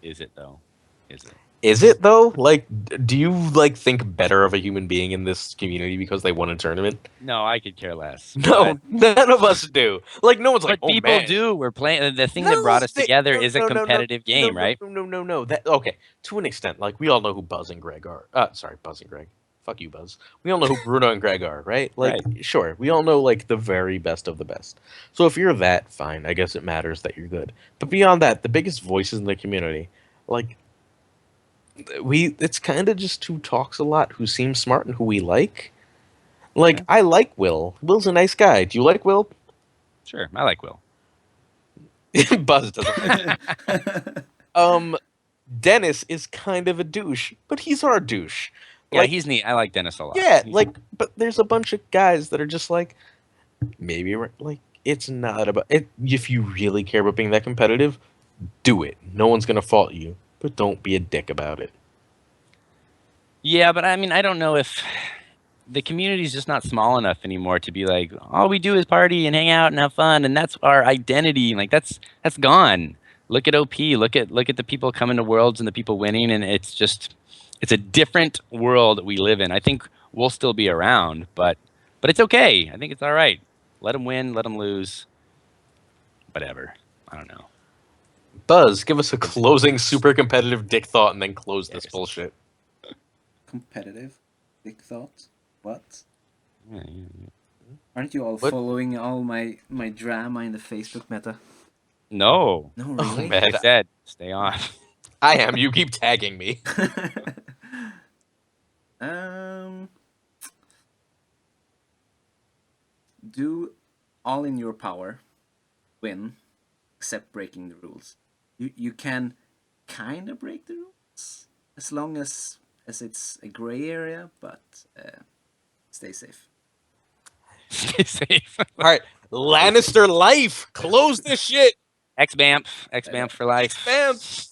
C: Is it though? Is it?
B: Is it, though? Like, do you, like, think better of a human being in this community because they won a tournament?
C: No, I could care less.
B: No, none of us do. Like, no one's like,
C: But
B: oh,
C: people
B: man.
C: do. We're playing. The thing that brought us together is a competitive game, right?
B: No. That okay, to an extent. Like, we all know who Buzz and Greg are. Sorry, Buzz and Greg. Fuck you, Buzz. We all know who Bruno and Greg are, right? Like, sure, we all know, like, the very best of the best. So if you're that, fine. I guess it matters that you're good. But beyond that, the biggest voices in the community, like, it's kind of just who talks a lot, who seems smart, and who we like. Like, I like Will. Will's a nice guy. Do you like Will?
C: Sure, I like Will.
B: Buzz doesn't. Dennis is kind of a douche, but he's our douche.
C: Yeah,
B: Like,
C: he's neat. I like Dennis a lot.
B: yeah,
C: He's-
B: like, but there's a bunch of guys that are just like, maybe we're like, it's not about it. If you really care about being that competitive, do it. No one's gonna fault you, but don't be a dick about it.
C: Yeah, but I mean, I don't know if the community's just not small enough anymore to be like, all we do is party and hang out and have fun, and that's our identity. Like that's gone. Look at OP. Look at the people coming to Worlds and the people winning, and it's a different world we live in. I think we'll still be around, but it's okay. I think it's all right. Let them win. Let them lose. Whatever. I don't know.
B: Buzz, give us a closing super competitive dick thought and then close this
C: Yes.
B: bullshit.
D: Competitive. Big thought. What?
C: Yeah.
D: Aren't you all
B: What?
D: following all my drama in the Facebook meta?
C: No.
D: No,
B: Oh,
D: really?
B: man.
C: Like I said, stay on.
B: I am. You keep tagging me.
D: um, do all in your power, win, except breaking the rules. You can kind of break the rules as long as it's a gray area, but stay safe.
C: Stay safe.
B: All right, Lannister life. Close this shit.
C: X-Bamf. X-Bamf for life.
B: Spam.